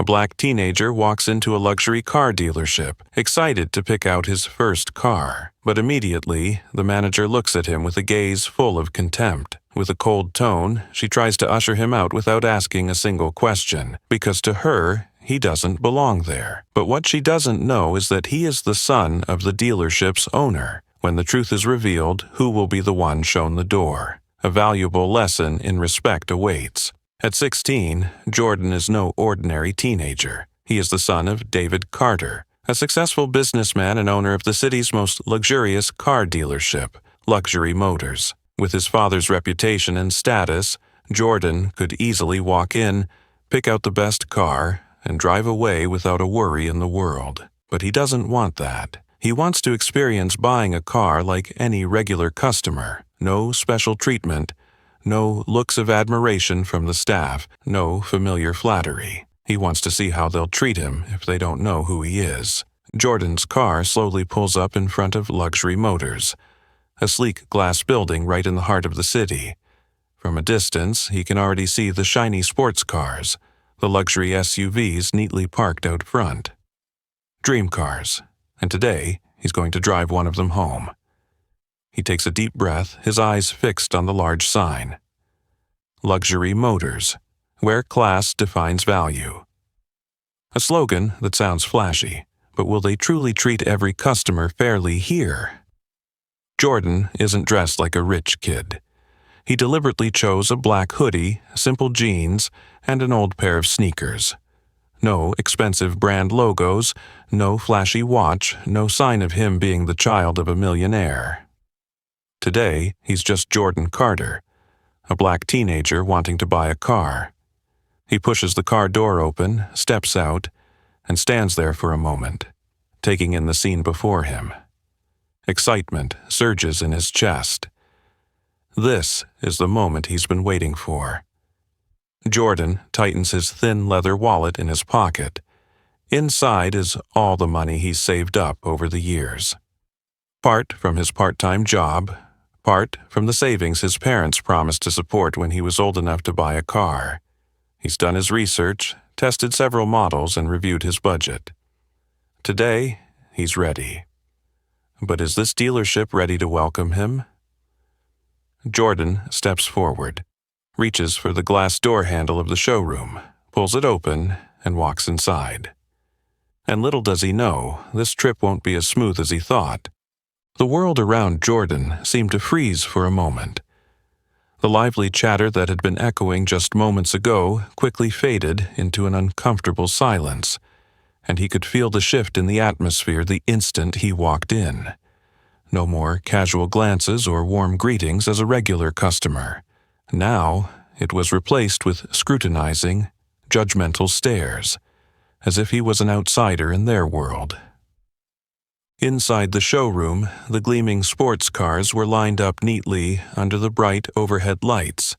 black teenager walks into a luxury car dealership, excited to pick out his first car. But immediately, the manager looks at him with a gaze full of contempt. With a cold tone, she tries to usher him out without asking a single question, because to her, he doesn't belong there. But what she doesn't know is that he is the son of the dealership's owner. When the truth is revealed, who will be the one shown the door? A valuable lesson in respect awaits. At 16, Jordan is no ordinary teenager. He is the son of David Carter, a successful businessman and owner of the city's most luxurious car dealership, Luxury Motors. With his father's reputation and status, Jordan could easily walk in, pick out the best car, and drive away without a worry in the world. But he doesn't want that. He wants to experience buying a car like any regular customer. No special treatment, no looks of admiration from the staff, no familiar flattery. He wants to see how they'll treat him if they don't know who he is. Jordan's car slowly pulls up in front of Luxury Motors, a sleek glass building right in the heart of the city. From a distance, he can already see the shiny sports cars, the luxury SUVs neatly parked out front. Dream cars, and today he's going to drive one of them home. He takes a deep breath, his eyes fixed on the large sign. Luxury Motors, where class defines value. A slogan that sounds flashy, but will they truly treat every customer fairly here? Jordan isn't dressed like a rich kid. He deliberately chose a black hoodie, simple jeans, and an old pair of sneakers. No expensive brand logos, no flashy watch, no sign of him being the child of a millionaire. Today, he's just Jordan Carter, a black teenager wanting to buy a car. He pushes the car door open, steps out, and stands there for a moment, taking in the scene before him. Excitement surges in his chest. This is the moment he's been waiting for. Jordan tightens his thin leather wallet in his pocket. Inside is all the money he's saved up over the years. Part from his part-time job, part from the savings his parents promised to support when he was old enough to buy a car. He's done his research, tested several models, and reviewed his budget. Today, he's ready. But is this dealership ready to welcome him? Jordan steps forward, reaches for the glass door handle of the showroom, pulls it open, and walks inside. And little does he know, this trip won't be as smooth as he thought. The world around Jordan seemed to freeze for a moment. The lively chatter that had been echoing just moments ago quickly faded into an uncomfortable silence, and he could feel the shift in the atmosphere the instant he walked in. No more casual glances or warm greetings as a regular customer. Now, it was replaced with scrutinizing, judgmental stares, as if he was an outsider in their world. Inside the showroom, the gleaming sports cars were lined up neatly under the bright overhead lights,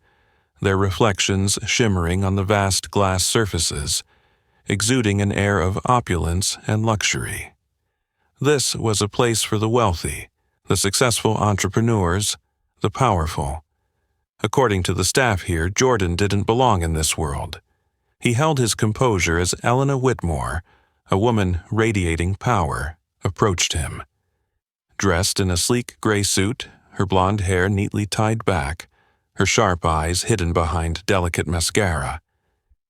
their reflections shimmering on the vast glass surfaces, exuding an air of opulence and luxury. This was a place for the wealthy, the successful entrepreneurs, the powerful. According to the staff here, Jordan didn't belong in this world. He held his composure as Elena Whitmore, a woman radiating power, approached him. Dressed in a sleek gray suit, her blonde hair neatly tied back, her sharp eyes hidden behind delicate mascara.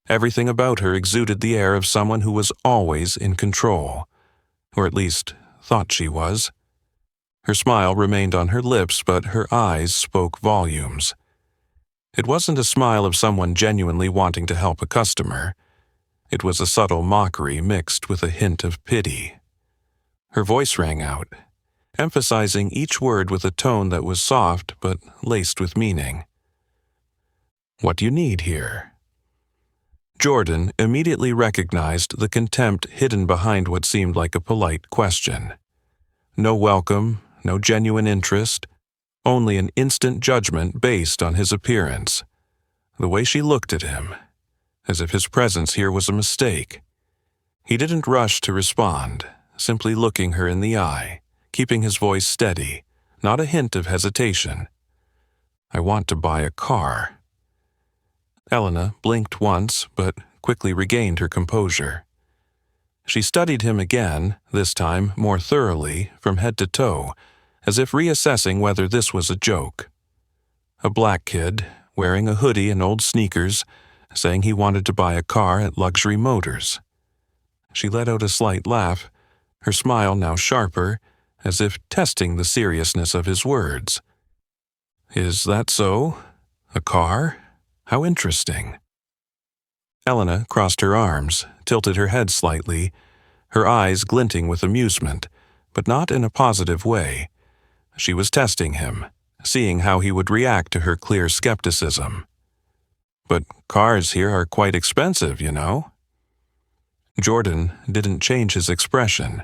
Everything about her exuded the air of someone who was always in control, or at least thought she was. Her smile remained on her lips, but her eyes spoke volumes. It wasn't a smile of someone genuinely wanting to help a customer. It was a subtle mockery mixed with a hint of pity. Her voice rang out, emphasizing each word with a tone that was soft but laced with meaning. "What do you need here?" Jordan immediately recognized the contempt hidden behind what seemed like a polite question. No welcome, no genuine interest, only an instant judgment based on his appearance. The way she looked at him, as if his presence here was a mistake. He didn't rush to respond, simply looking her in the eye, keeping his voice steady, not a hint of hesitation. "I want to buy a car." Elena blinked once, but quickly regained her composure. She studied him again, this time more thoroughly, from head to toe, as if reassessing whether this was a joke. A black kid, wearing a hoodie and old sneakers, saying he wanted to buy a car at Luxury Motors. She let out a slight laugh, her smile now sharper, as if testing the seriousness of his words. "Is that so? A car? How interesting." Elena crossed her arms, tilted her head slightly, her eyes glinting with amusement, but not in a positive way. She was testing him, seeing how he would react to her clear skepticism. "But cars here are quite expensive, you know." Jordan didn't change his expression,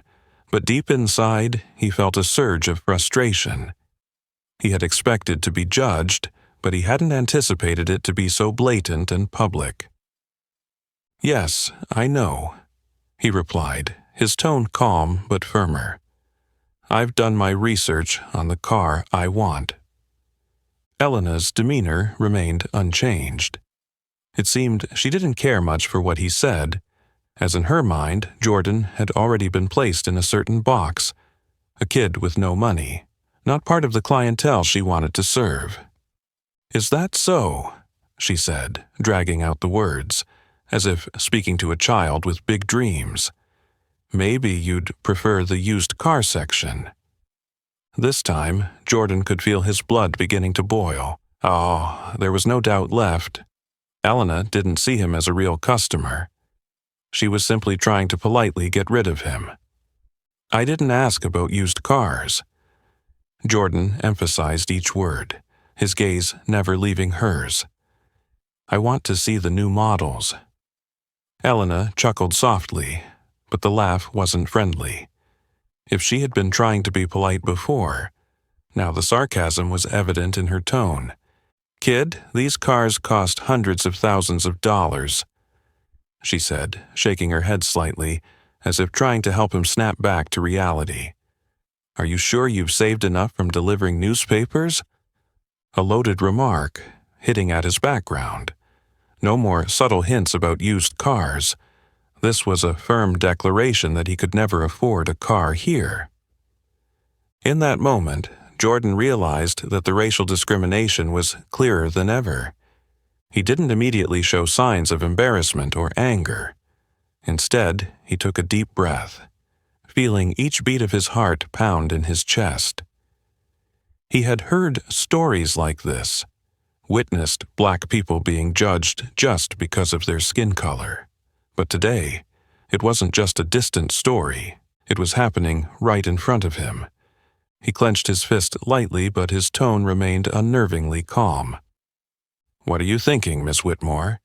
but deep inside he felt a surge of frustration. He had expected to be judged, but he hadn't anticipated it to be so blatant and public. "Yes, I know," he replied, his tone calm but firmer. "I've done my research on the car I want." Elena's demeanor remained unchanged. It seemed she didn't care much for what he said, as in her mind Jordan had already been placed in a certain box, a kid with no money, not part of the clientele she wanted to serve. "Is that so?" she said, dragging out the words, as if speaking to a child with big dreams. "Maybe you'd prefer the used car section." This time, Jordan could feel his blood beginning to boil. Oh, there was no doubt left. Elena didn't see him as a real customer. She was simply trying to politely get rid of him. "I didn't ask about used cars." Jordan emphasized each word, his gaze never leaving hers. "I want to see the new models." Elena chuckled softly, but the laugh wasn't friendly. If she had been trying to be polite before, now the sarcasm was evident in her tone. "Kid, these cars cost hundreds of thousands of dollars," she said, shaking her head slightly, as if trying to help him snap back to reality. "Are you sure you've saved enough from delivering newspapers?" A loaded remark, hitting at his background. No more subtle hints about used cars. This was a firm declaration that he could never afford a car here. In that moment, Jordan realized that the racial discrimination was clearer than ever. He didn't immediately show signs of embarrassment or anger. Instead, he took a deep breath, feeling each beat of his heart pound in his chest. He had heard stories like this, witnessed black people being judged just because of their skin color. But today, it wasn't just a distant story. It was happening right in front of him. He clenched his fist lightly, but his tone remained unnervingly calm. "What are you thinking, Miss Whitmore?"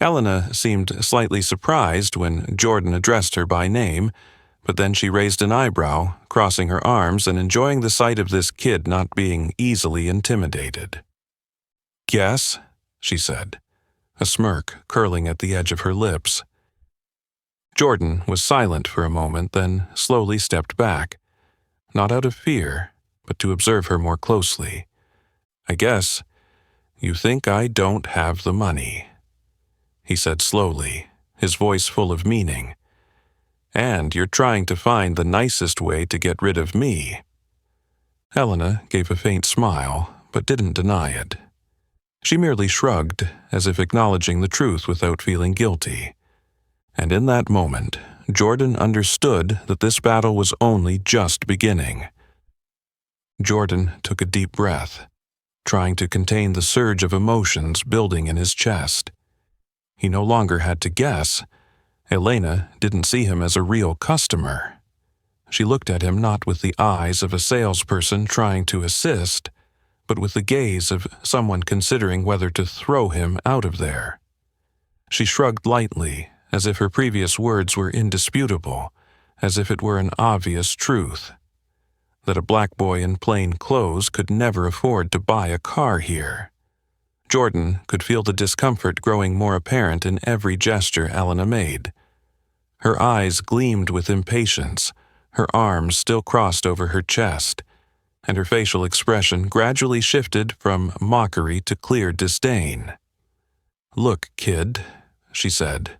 Elena seemed slightly surprised when Jordan addressed her by name, but then she raised an eyebrow, crossing her arms and enjoying the sight of this kid not being easily intimidated. "Guess," she said, a smirk curling at the edge of her lips. Jordan was silent for a moment, then slowly stepped back, not out of fear, but to observe her more closely. "I guess you think I don't have the money," he said slowly, his voice full of meaning. "And you're trying to find the nicest way to get rid of me." Elena gave a faint smile, but didn't deny it. She merely shrugged, as if acknowledging the truth without feeling guilty. And in that moment, Jordan understood that this battle was only just beginning. Jordan took a deep breath, trying to contain the surge of emotions building in his chest. He no longer had to guess. Elena didn't see him as a real customer. She looked at him not with the eyes of a salesperson trying to assist, but with the gaze of someone considering whether to throw him out of there. She shrugged lightly, as if her previous words were indisputable, as if it were an obvious truth. That a black boy in plain clothes could never afford to buy a car here. Jordan could feel the discomfort growing more apparent in every gesture Elena made. Her eyes gleamed with impatience, her arms still crossed over her chest, and her facial expression gradually shifted from mockery to clear disdain. "Look, kid," she said,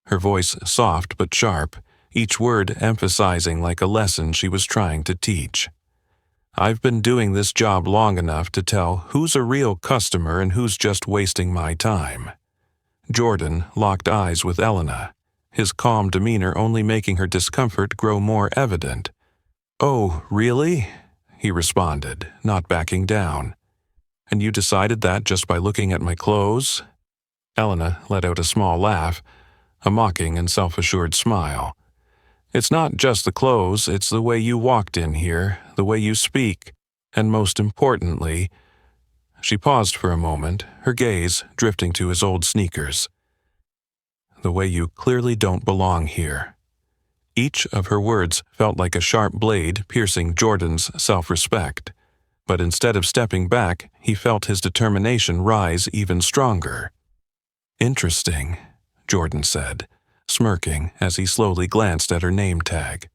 her voice soft but sharp, each word emphasizing like a lesson she was trying to teach. I've been doing this job long enough to tell who's a real customer and who's just wasting my time. Jordan locked eyes with Elena, his calm demeanor only making her discomfort grow more evident. "Oh, really?" he responded, not backing down. "And you decided that just by looking at my clothes?" Elena let out a small laugh, a mocking and self-assured smile. "It's not just the clothes, it's the way you walked in here, the way you speak, and most importantly—" She paused for a moment, her gaze drifting to his old sneakers. "The way you clearly don't belong here." Each of her words felt like a sharp blade piercing Jordan's self-respect, but instead of stepping back, he felt his determination rise even stronger. "Interesting," Jordan said, smirking as he slowly glanced at her name tag.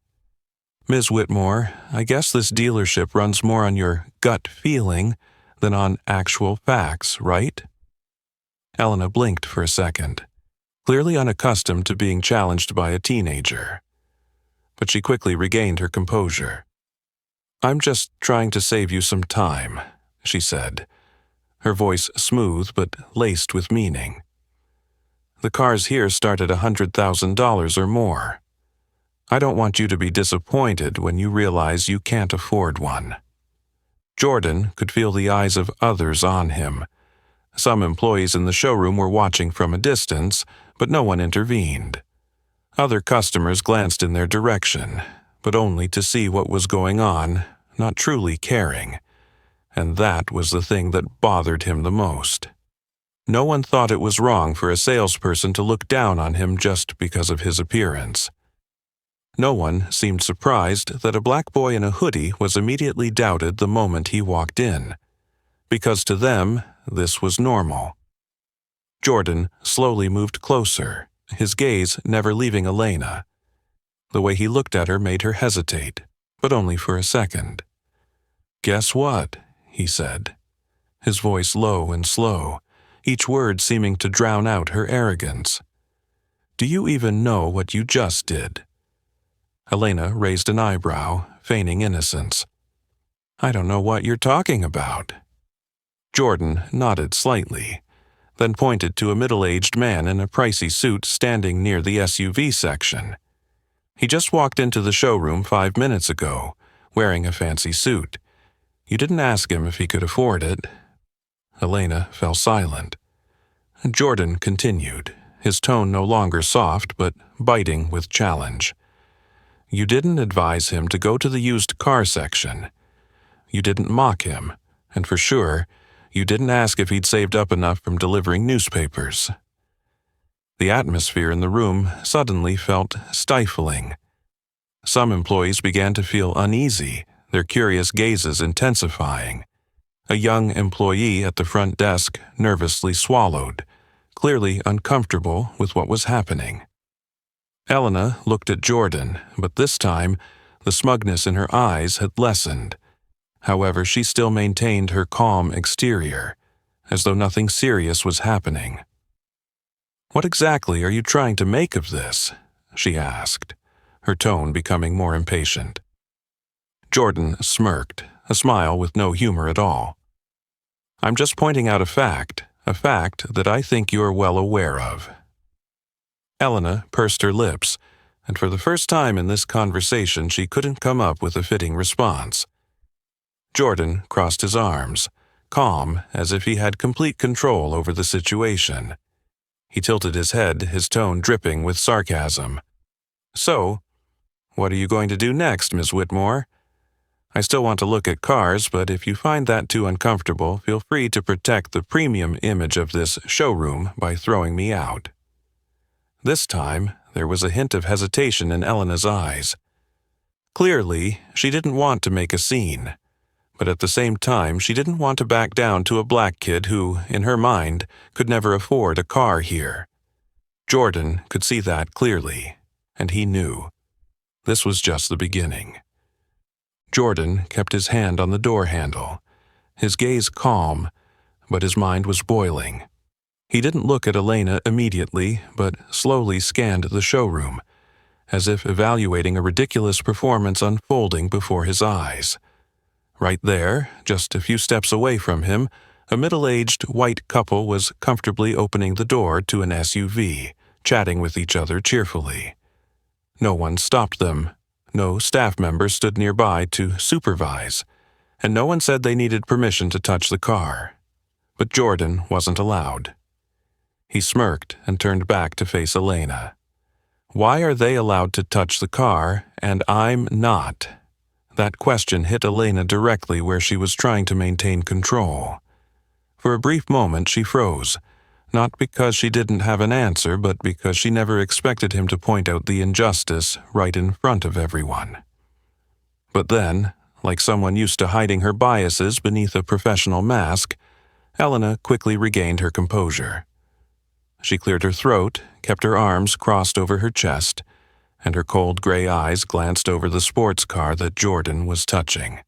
"Ms. Whitmore, I guess this dealership runs more on your gut feeling than on actual facts, right?" Elena blinked for a second, clearly unaccustomed to being challenged by a teenager. But she quickly regained her composure. "I'm just trying to save you some time," she said, her voice smooth but laced with meaning. "The cars here start at $100,000 or more. I don't want you to be disappointed when you realize you can't afford one." Jordan could feel the eyes of others on him. Some employees in the showroom were watching from a distance, but no one intervened. Other customers glanced in their direction, but only to see what was going on, not truly caring. And that was the thing that bothered him the most. No one thought it was wrong for a salesperson to look down on him just because of his appearance. No one seemed surprised that a black boy in a hoodie was immediately doubted the moment he walked in, because to them, this was normal. Jordan slowly moved closer, his gaze never leaving Elena. The way he looked at her made her hesitate, but only for a second. "Guess what?" he said, his voice low and slow, each word seeming to drown out her arrogance. "Do you even know what you just did?" Elena raised an eyebrow, feigning innocence. "I don't know what you're talking about." Jordan nodded slightly, then pointed to a middle-aged man in a pricey suit standing near the SUV section. "He just walked into the showroom 5 minutes ago, wearing a fancy suit. You didn't ask him if he could afford it." Elena fell silent. Jordan continued, his tone no longer soft but biting with challenge. "You didn't advise him to go to the used car section. You didn't mock him, and for sure, you didn't ask if he'd saved up enough from delivering newspapers." The atmosphere in the room suddenly felt stifling. Some employees began to feel uneasy, their curious gazes intensifying. A young employee at the front desk nervously swallowed, clearly uncomfortable with what was happening. Elena looked at Jordan, but this time, the smugness in her eyes had lessened. However, she still maintained her calm exterior, as though nothing serious was happening. "What exactly are you trying to make of this?" she asked, her tone becoming more impatient. Jordan smirked, a smile with no humor at all. "I'm just pointing out a fact that I think you're well aware of." Elena pursed her lips, and for the first time in this conversation she couldn't come up with a fitting response. Jordan crossed his arms, calm as if he had complete control over the situation. He tilted his head, his tone dripping with sarcasm. "So, what are you going to do next, Ms. Whitmore? I still want to look at cars, but if you find that too uncomfortable, feel free to protect the premium image of this showroom by throwing me out." This time, there was a hint of hesitation in Elena's eyes. Clearly, she didn't want to make a scene, but at the same time, she didn't want to back down to a black kid who, in her mind, could never afford a car here. Jordan could see that clearly, and he knew. This was just the beginning. Jordan kept his hand on the door handle, his gaze calm, but his mind was boiling. He didn't look at Elena immediately, but slowly scanned the showroom, as if evaluating a ridiculous performance unfolding before his eyes. Right there, just a few steps away from him, a middle-aged white couple was comfortably opening the door to an SUV, chatting with each other cheerfully. No one stopped them. No staff member stood nearby to supervise, and no one said they needed permission to touch the car. But Jordan wasn't allowed. He smirked and turned back to face Elena. Why are they allowed to touch the car, and I'm not? That question hit Elena directly where she was trying to maintain control. For a brief moment she froze, not because she didn't have an answer, but because she never expected him to point out the injustice right in front of everyone. But then, like someone used to hiding her biases beneath a professional mask, Elena quickly regained her composure. She cleared her throat, kept her arms crossed over her chest, and her cold gray eyes glanced over the sports car that Jordan was touching.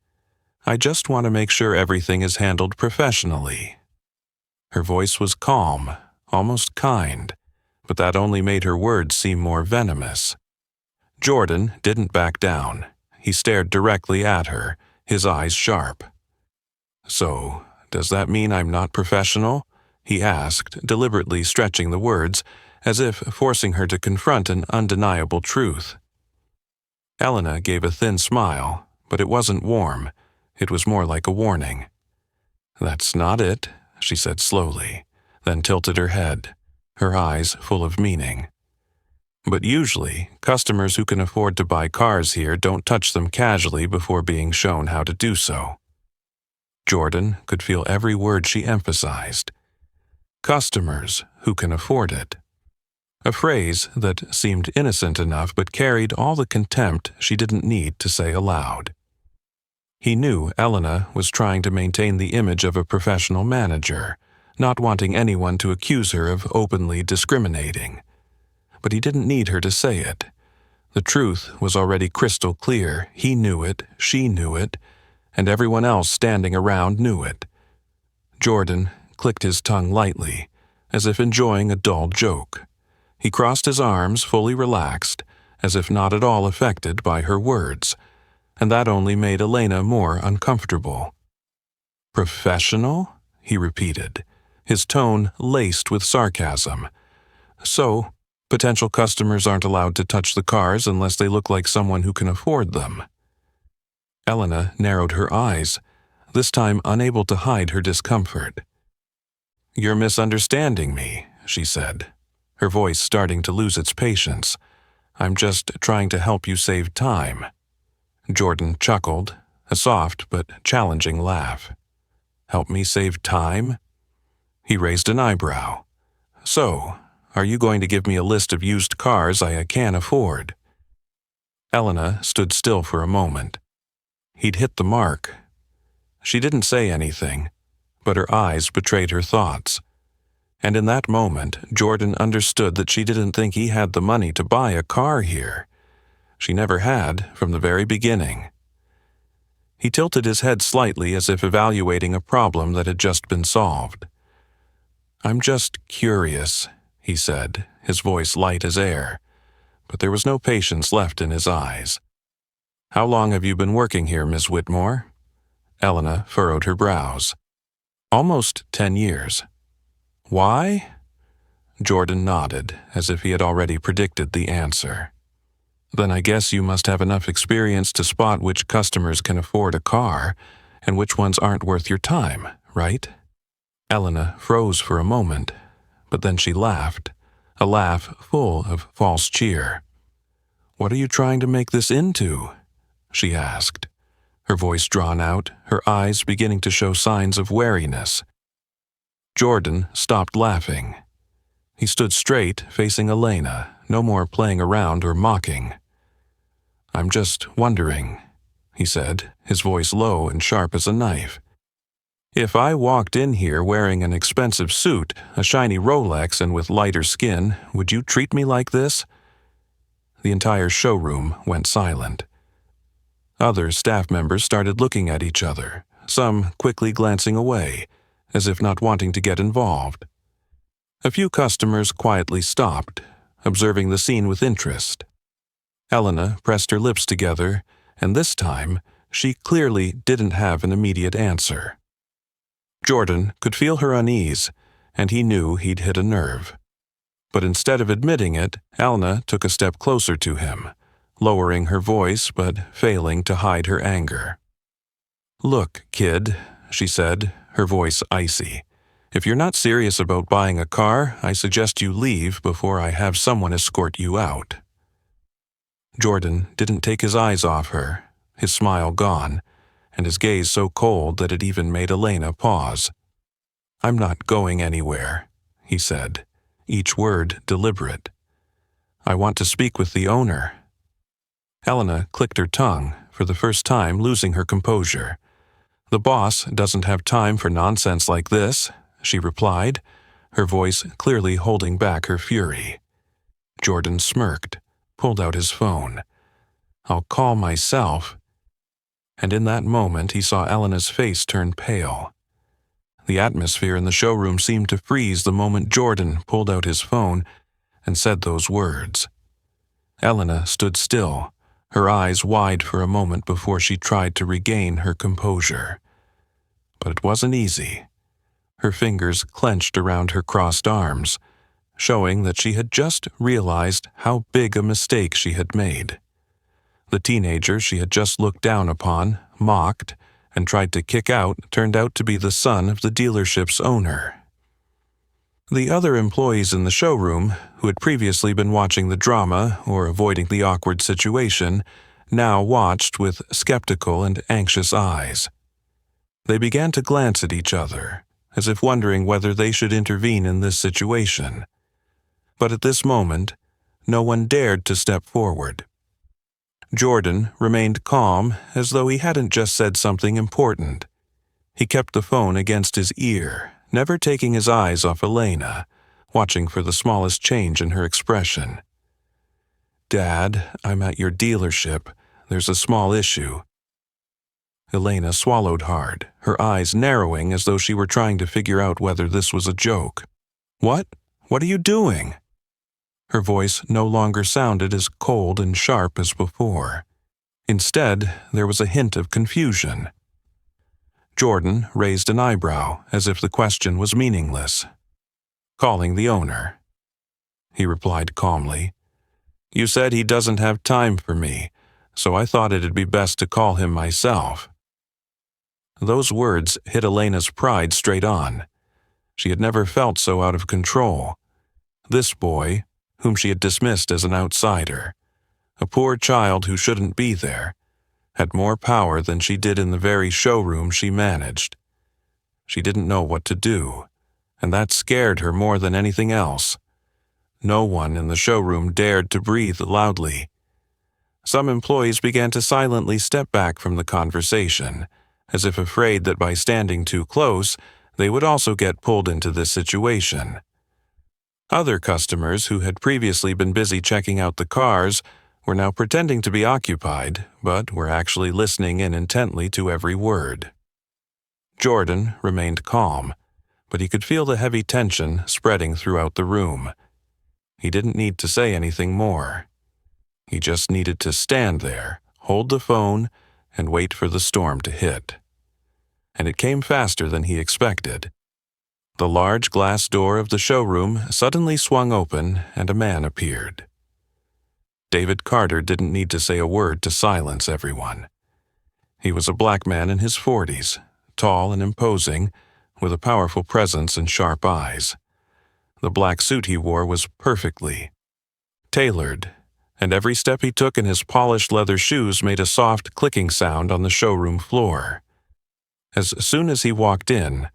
I just want to make sure everything is handled professionally. Her voice was calm, almost kind, but that only made her words seem more venomous. Jordan didn't back down. He stared directly at her, his eyes sharp. So, does that mean I'm not professional? He asked, deliberately stretching the words, as if forcing her to confront an undeniable truth. Elena gave a thin smile, but it wasn't warm. It was more like a warning. That's not it, she said slowly, then tilted her head, her eyes full of meaning. But usually, customers who can afford to buy cars here don't touch them casually before being shown how to do so. Jordan could feel every word she emphasized. Customers who can afford it. A phrase that seemed innocent enough but carried all the contempt she didn't need to say aloud. He knew Elena was trying to maintain the image of a professional manager, not wanting anyone to accuse her of openly discriminating. But he didn't need her to say it. The truth was already crystal clear. He knew it, she knew it, and everyone else standing around knew it. Jordan clicked his tongue lightly, as if enjoying a dull joke. He crossed his arms, fully relaxed, as if not at all affected by her words, and that only made Elena more uncomfortable. Professional? He repeated, his tone laced with sarcasm. So, potential customers aren't allowed to touch the cars unless they look like someone who can afford them. Elena narrowed her eyes, this time unable to hide her discomfort. You're misunderstanding me, she said, her voice starting to lose its patience. I'm just trying to help you save time. Jordan chuckled, a soft but challenging laugh. Help me save time? He raised an eyebrow. So, are you going to give me a list of used cars I can afford? Elena stood still for a moment. He'd hit the mark. She didn't say anything, but her eyes betrayed her thoughts. And in that moment, Jordan understood that she didn't think he had the money to buy a car here. She never had from the very beginning. He tilted his head slightly as if evaluating a problem that had just been solved. I'm just curious, he said, his voice light as air, but there was no patience left in his eyes. How long have you been working here, Miss Whitmore? Elena furrowed her brows. Almost 10 years. Why? Jordan nodded, as if he had already predicted the answer. Then I guess you must have enough experience to spot which customers can afford a car and which ones aren't worth your time, right? Elena froze for a moment, but then she laughed, a laugh full of false cheer. What are you trying to make this into? She asked, her voice drawn out, her eyes beginning to show signs of wariness. Jordan stopped laughing. He stood straight, facing Elena, no more playing around or mocking. I'm just wondering, he said, his voice low and sharp as a knife. If I walked in here wearing an expensive suit, a shiny Rolex, and with lighter skin, would you treat me like this? The entire showroom went silent. Other staff members started looking at each other, some quickly glancing away, as if not wanting to get involved. A few customers quietly stopped, observing the scene with interest. Elena pressed her lips together, and this time, she clearly didn't have an immediate answer. Jordan could feel her unease, and he knew he'd hit a nerve. But instead of admitting it, Elena took a step closer to him, lowering her voice but failing to hide her anger. "Look, kid," she said, her voice icy. "If you're not serious about buying a car, I suggest you leave before I have someone escort you out." Jordan didn't take his eyes off her, his smile gone, and his gaze so cold that it even made Elena pause. "I'm not going anywhere," he said, each word deliberate. "I want to speak with the owner." Elena clicked her tongue, for the first time losing her composure. "The boss doesn't have time for nonsense like this," she replied, her voice clearly holding back her fury. Jordan smirked, pulled out his phone. "I'll call myself." And in that moment he saw Elena's face turn pale. The atmosphere in the showroom seemed to freeze the moment Jordan pulled out his phone and said those words. Elena stood still, her eyes wide for a moment before she tried to regain her composure. But it wasn't easy. Her fingers clenched around her crossed arms, showing that she had just realized how big a mistake she had made. The teenager she had just looked down upon, mocked, and tried to kick out turned out to be the son of the dealership's owner. The other employees in the showroom, who had previously been watching the drama or avoiding the awkward situation, now watched with skeptical and anxious eyes. They began to glance at each other, as if wondering whether they should intervene in this situation. But at this moment, no one dared to step forward. Jordan remained calm, as though he hadn't just said something important. He kept the phone against his ear, never taking his eyes off Elena, watching for the smallest change in her expression. "Dad, I'm at your dealership. There's a small issue." Elena swallowed hard, her eyes narrowing as though she were trying to figure out whether this was a joke. "What? What are you doing?" Her voice no longer sounded as cold and sharp as before. Instead, there was a hint of confusion. Jordan raised an eyebrow, as if the question was meaningless. "Calling the owner," he replied calmly. "You said he doesn't have time for me, so I thought it'd be best to call him myself." Those words hit Elena's pride straight on. She had never felt so out of control. This boy, whom she had dismissed as an outsider, a poor child who shouldn't be there, had more power than she did in the very showroom she managed. She didn't know what to do, and that scared her more than anything else. No one in the showroom dared to breathe loudly. Some employees began to silently step back from the conversation, as if afraid that by standing too close, they would also get pulled into this situation. Other customers who had previously been busy checking out the cars were now pretending to be occupied, but were actually listening in intently to every word. Jordan remained calm, but he could feel the heavy tension spreading throughout the room. He didn't need to say anything more. He just needed to stand there, hold the phone, and wait for the storm to hit. And it came faster than he expected. The large glass door of the showroom suddenly swung open and a man appeared. David Carter didn't need to say a word to silence everyone. He was a black man in his 40s, tall and imposing, with a powerful presence and sharp eyes. The black suit he wore was perfectly tailored, and every step he took in his polished leather shoes made a soft clicking sound on the showroom floor. As soon as he walked in,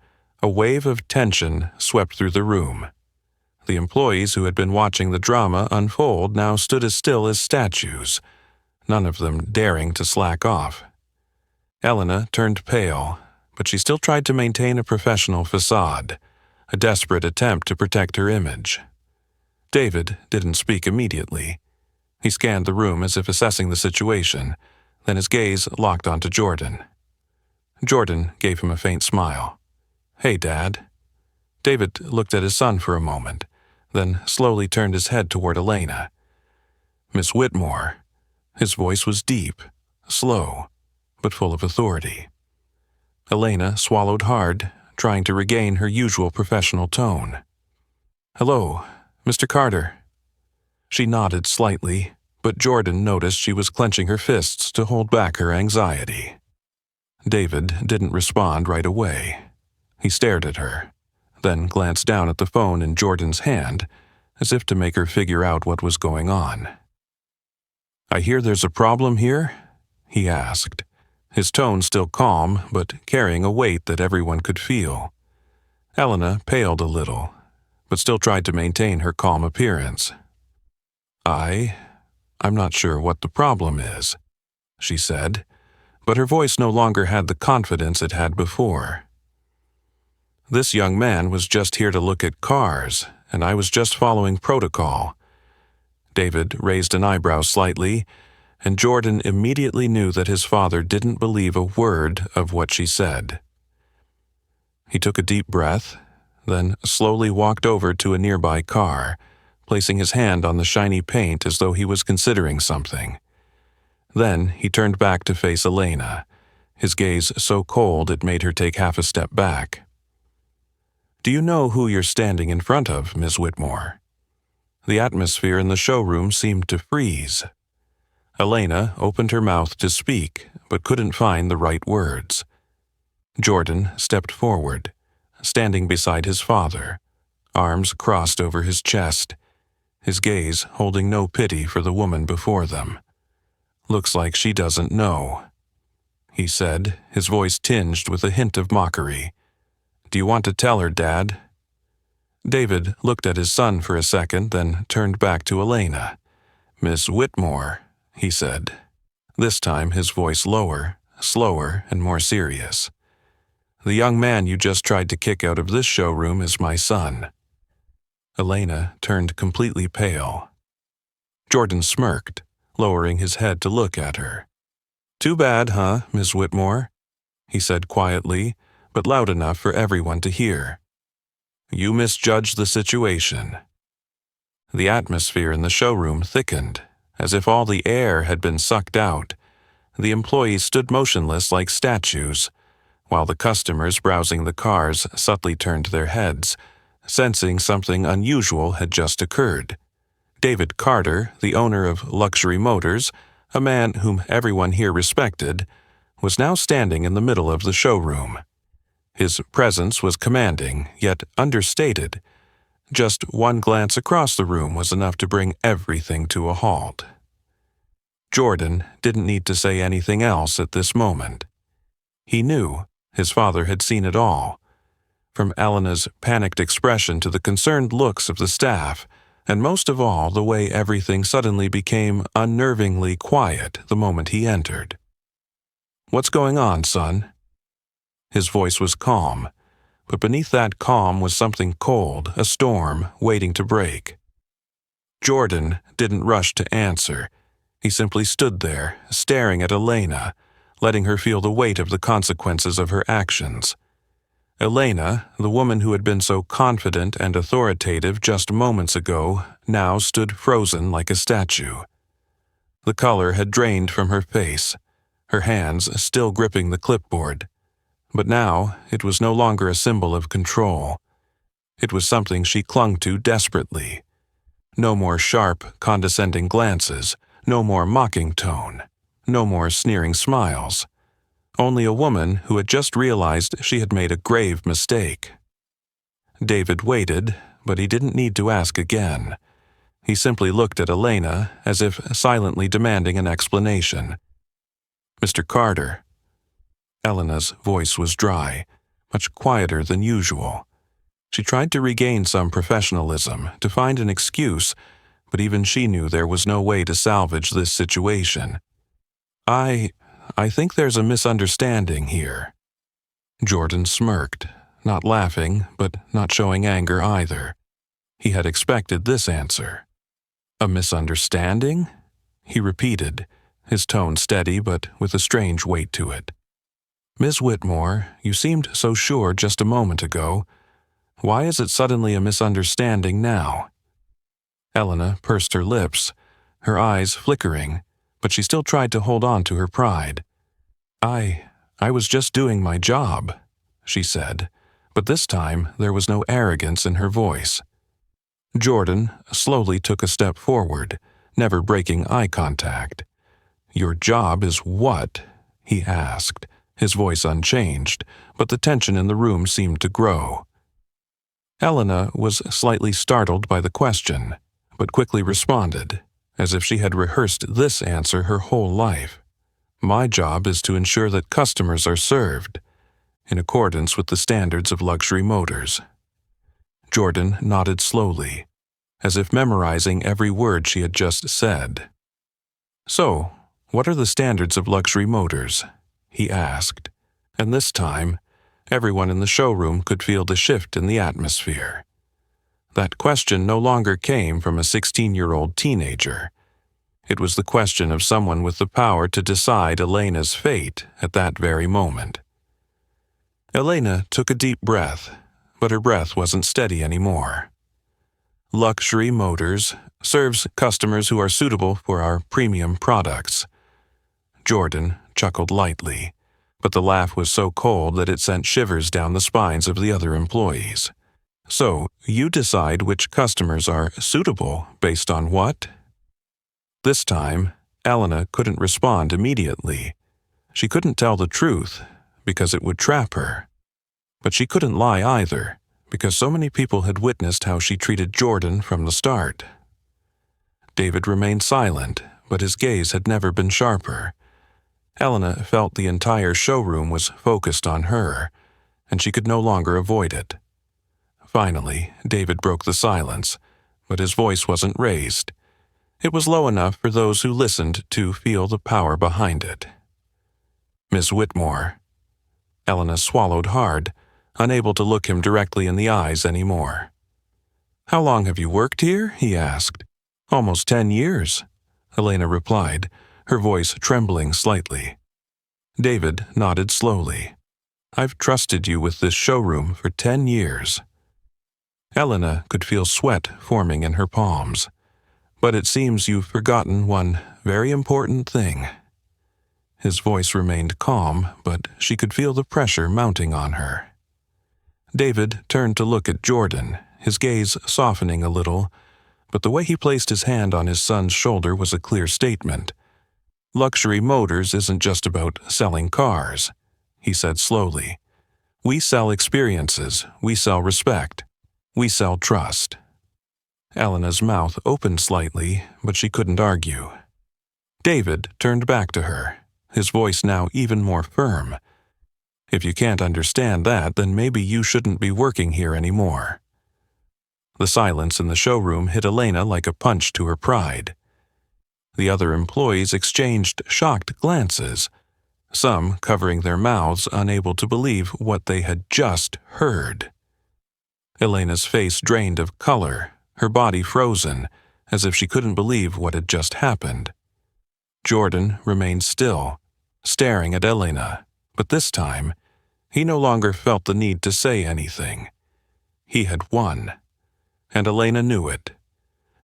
a wave of tension swept through the room. The employees who had been watching the drama unfold now stood as still as statues, none of them daring to slack off. Elena turned pale, but she still tried to maintain a professional facade, a desperate attempt to protect her image. David didn't speak immediately. He scanned the room as if assessing the situation, then his gaze locked onto Jordan. Jordan gave him a faint smile. "Hey, Dad." David looked at his son for a moment, then slowly turned his head toward Elena. "Miss Whitmore." His voice was deep, slow, but full of authority. Elena swallowed hard, trying to regain her usual professional tone. "Hello, Mr. Carter." She nodded slightly, but Jordan noticed she was clenching her fists to hold back her anxiety. David didn't respond right away. He stared at her, then glanced down at the phone in Jordan's hand, as if to make her figure out what was going on. "I hear there's a problem here?" he asked, his tone still calm but carrying a weight that everyone could feel. Elena paled a little, but still tried to maintain her calm appearance. I'm not sure what the problem is," she said, but her voice no longer had the confidence it had before. "This young man was just here to look at cars, and I was just following protocol." David raised an eyebrow slightly, and Jordan immediately knew that his father didn't believe a word of what she said. He took a deep breath, then slowly walked over to a nearby car, placing his hand on the shiny paint as though he was considering something. Then he turned back to face Elena, his gaze so cold it made her take half a step back. "Do you know who you're standing in front of, Miss Whitmore?" The atmosphere in the showroom seemed to freeze. Elena opened her mouth to speak, but couldn't find the right words. Jordan stepped forward, standing beside his father, arms crossed over his chest, his gaze holding no pity for the woman before them. "Looks like she doesn't know," he said, his voice tinged with a hint of mockery. "Do you want to tell her, Dad?" David looked at his son for a second, then turned back to Elena. "Miss Whitmore," he said, this time his voice lower, slower, and more serious. "The young man you just tried to kick out of this showroom is my son." Elena turned completely pale. Jordan smirked, lowering his head to look at her. "Too bad, huh, Miss Whitmore?" he said quietly, but loud enough for everyone to hear. "You misjudged the situation." The atmosphere in the showroom thickened, as if all the air had been sucked out. The employees stood motionless like statues, while the customers browsing the cars subtly turned their heads, sensing something unusual had just occurred. David Carter, the owner of Luxury Motors, a man whom everyone here respected, was now standing in the middle of the showroom. His presence was commanding, yet understated. Just one glance across the room was enough to bring everything to a halt. Jordan didn't need to say anything else at this moment. He knew his father had seen it all, from Elena's panicked expression to the concerned looks of the staff, and most of all the way everything suddenly became unnervingly quiet the moment he entered. "What's going on, son?" His voice was calm, but beneath that calm was something cold, a storm waiting to break. Jordan didn't rush to answer. He simply stood there, staring at Elena, letting her feel the weight of the consequences of her actions. Elena, the woman who had been so confident and authoritative just moments ago, now stood frozen like a statue. The color had drained from her face, her hands still gripping the clipboard. But now it was no longer a symbol of control. It was something she clung to desperately. No more sharp, condescending glances, no more mocking tone, no more sneering smiles. Only a woman who had just realized she had made a grave mistake. David waited, but he didn't need to ask again. He simply looked at Elena as if silently demanding an explanation. "Mr. Carter." Elena's voice was dry, much quieter than usual. She tried to regain some professionalism, to find an excuse, but even she knew there was no way to salvage this situation. I think there's a misunderstanding here." Jordan smirked, not laughing, but not showing anger either. He had expected this answer. "A misunderstanding?" he repeated, his tone steady but with a strange weight to it. "Miss Whitmore, you seemed so sure just a moment ago. Why is it suddenly a misunderstanding now? Elena pursed her lips, her eyes flickering, but she still tried to hold on to her pride. I was just doing my job, she said, but this time there was no arrogance in her voice. Jordan slowly took a step forward, never breaking eye contact. "Your job is what?" he asked, his voice unchanged, but the tension in the room seemed to grow. Elena was slightly startled by the question, but quickly responded, as if she had rehearsed this answer her whole life. "My job is to ensure that customers are served, in accordance with the standards of luxury motors." Jordan nodded slowly, as if memorizing every word she had just said. "So, what are the standards of luxury motors?" he asked, and this time, everyone in the showroom could feel the shift in the atmosphere. That question no longer came from a 16-year-old teenager. It was the question of someone with the power to decide Elena's fate at that very moment. Elena took a deep breath, but her breath wasn't steady anymore. "Luxury Motors serves customers who are suitable for our premium products." Jordan chuckled lightly, but the laugh was so cold that it sent shivers down the spines of the other employees. "So, you decide which customers are suitable based on what?" This time, Elena couldn't respond immediately. She couldn't tell the truth, because it would trap her. But she couldn't lie either, because so many people had witnessed how she treated Jordan from the start. David remained silent, but his gaze had never been sharper. Elena felt the entire showroom was focused on her, and she could no longer avoid it. Finally, David broke the silence, but his voice wasn't raised. It was low enough for those who listened to feel the power behind it. "Miss Whitmore." Elena swallowed hard, unable to look him directly in the eyes anymore. "How long have you worked here?" he asked. "Almost 10 years," Elena replied, her voice trembling slightly. David nodded slowly. "I've trusted you with this showroom for 10 years. Elena could feel sweat forming in her palms. "But it seems you've forgotten one very important thing." His voice remained calm, but she could feel the pressure mounting on her. David turned to look at Jordan, his gaze softening a little, but the way he placed his hand on his son's shoulder was a clear statement. "Luxury Motors isn't just about selling cars," he said slowly. "We sell experiences, we sell respect, we sell trust." Elena's mouth opened slightly, but she couldn't argue. David turned back to her, his voice now even more firm. "If you can't understand that, then maybe you shouldn't be working here anymore." The silence in the showroom hit Elena like a punch to her pride. The other employees exchanged shocked glances, some covering their mouths, unable to believe what they had just heard. Elena's face drained of color, her body frozen, as if she couldn't believe what had just happened. Jordan remained still, staring at Elena, but this time, he no longer felt the need to say anything. He had won, and Elena knew it.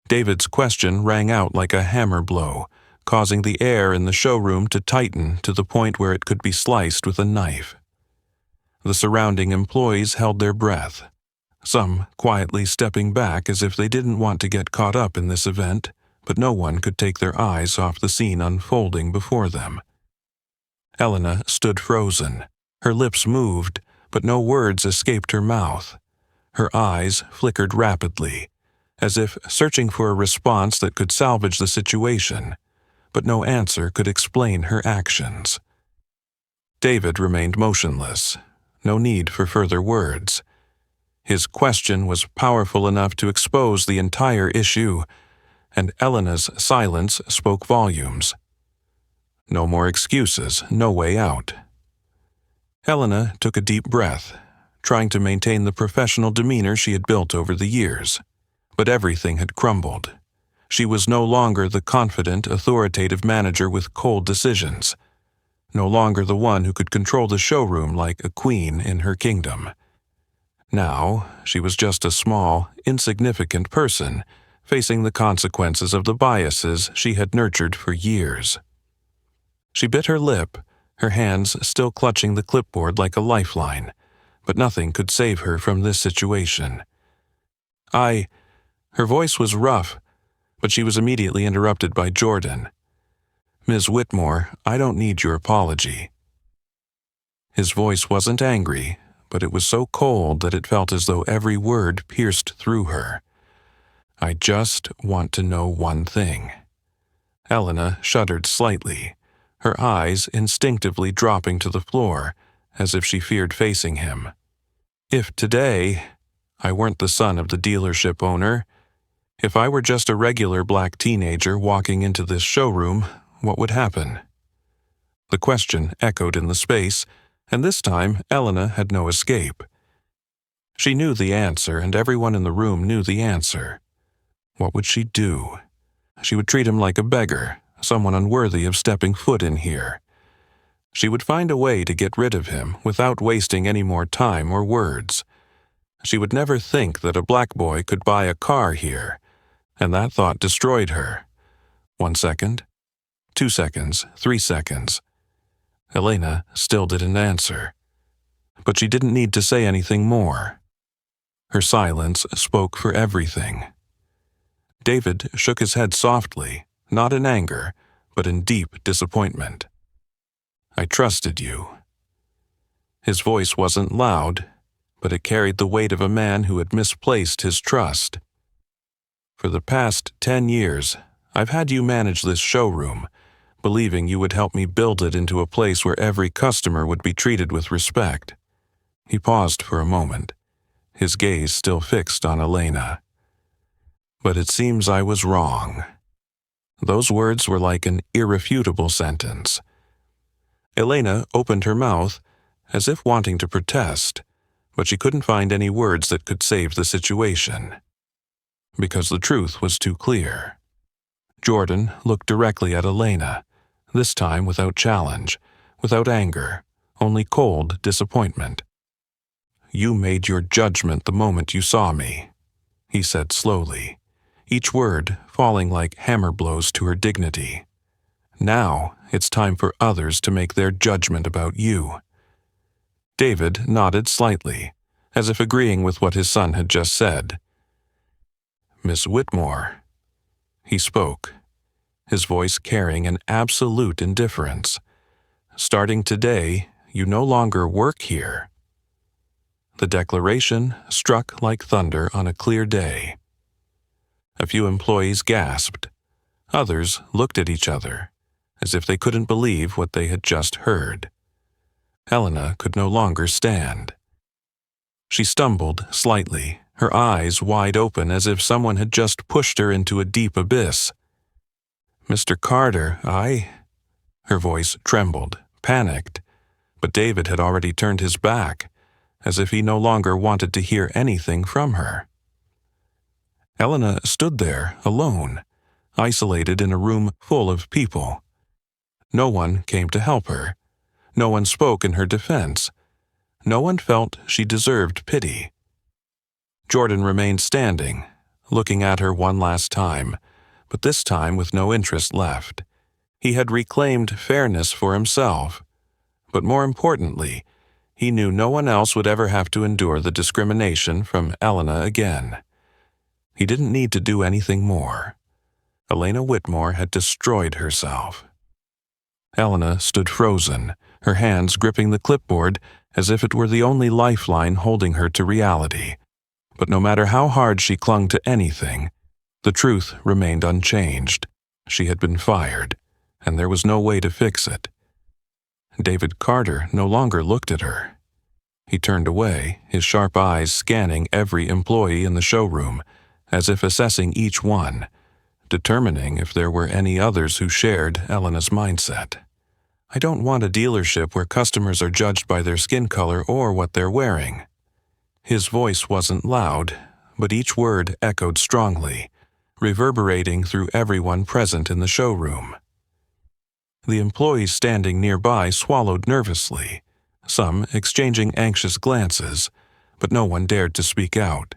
David's question rang out like a hammer blow, causing the air in the showroom to tighten to the point where it could be sliced with a knife. The surrounding employees held their breath, some quietly stepping back as if they didn't want to get caught up in this event, but no one could take their eyes off the scene unfolding before them. Elena stood frozen. Her lips moved, but no words escaped her mouth. Her eyes flickered rapidly, as if searching for a response that could salvage the situation, but no answer could explain her actions. David remained motionless. No need for further words. His question was powerful enough to expose the entire issue, and Elena's silence spoke volumes. No more excuses, no way out. Elena took a deep breath, trying to maintain the professional demeanor she had built over the years. But everything had crumbled. She was no longer the confident, authoritative manager with cold decisions, no longer the one who could control the showroom like a queen in her kingdom. Now, she was just a small, insignificant person, facing the consequences of the biases she had nurtured for years. She bit her lip, her hands still clutching the clipboard like a lifeline, but nothing could save her from this situation. Her voice was rough, but she was immediately interrupted by Jordan. "Ms. Whitmore, I don't need your apology." His voice wasn't angry, but it was so cold that it felt as though every word pierced through her. "I just want to know one thing." Elena shuddered slightly, her eyes instinctively dropping to the floor, as if she feared facing him. "If today I weren't the son of the dealership owner, if I were just a regular black teenager walking into this showroom, what would happen?" The question echoed in the space, and this time Elena had no escape. She knew the answer, and everyone in the room knew the answer. What would she do? She would treat him like a beggar, someone unworthy of stepping foot in here. She would find a way to get rid of him without wasting any more time or words. She would never think that a black boy could buy a car here, and that thought destroyed her. 1 second, 2 seconds, 3 seconds. Elena still didn't answer. But she didn't need to say anything more. Her silence spoke for everything. David shook his head softly, not in anger, but in deep disappointment. "I trusted you." His voice wasn't loud, but it carried the weight of a man who had misplaced his trust. "For the past 10 years, I've had you manage this showroom, believing you would help me build it into a place where every customer would be treated with respect." He paused for a moment, his gaze still fixed on Elena. "But it seems I was wrong." Those words were like an irrefutable sentence. Elena opened her mouth, as if wanting to protest, but she couldn't find any words that could save the situation. Because the truth was too clear. Jordan looked directly at Elena, this time without challenge, without anger, only cold disappointment. "You made your judgment the moment you saw me," he said slowly, each word falling like hammer blows to her dignity. "Now it's time for others to make their judgment about you." David nodded slightly, as if agreeing with what his son had just said. "Miss Whitmore," he spoke, his voice carrying an absolute indifference. "Starting today, you no longer work here." The declaration struck like thunder on a clear day. A few employees gasped. Others looked at each other, as if they couldn't believe what they had just heard. Elena could no longer stand. She stumbled slightly, her eyes wide open as if someone had just pushed her into a deep abyss. "Mr. Carter, Her voice trembled, panicked, but David had already turned his back, as if he no longer wanted to hear anything from her. Elena stood there, alone, isolated in a room full of people. No one came to help her. No one spoke in her defense. No one felt she deserved pity. Jordan remained standing, looking at her one last time, but this time with no interest left. He had reclaimed fairness for himself, but more importantly, he knew no one else would ever have to endure the discrimination from Elena again. He didn't need to do anything more. Elena Whitmore had destroyed herself. Elena stood frozen, her hands gripping the clipboard as if it were the only lifeline holding her to reality. But no matter how hard she clung to anything, the truth remained unchanged. She had been fired, and there was no way to fix it. David Carter no longer looked at her. He turned away, his sharp eyes scanning every employee in the showroom, as if assessing each one, determining if there were any others who shared Elena's mindset. "I don't want a dealership where customers are judged by their skin color or what they're wearing." His voice wasn't loud, but each word echoed strongly, reverberating through everyone present in the showroom. The employees standing nearby swallowed nervously, some exchanging anxious glances, but no one dared to speak out.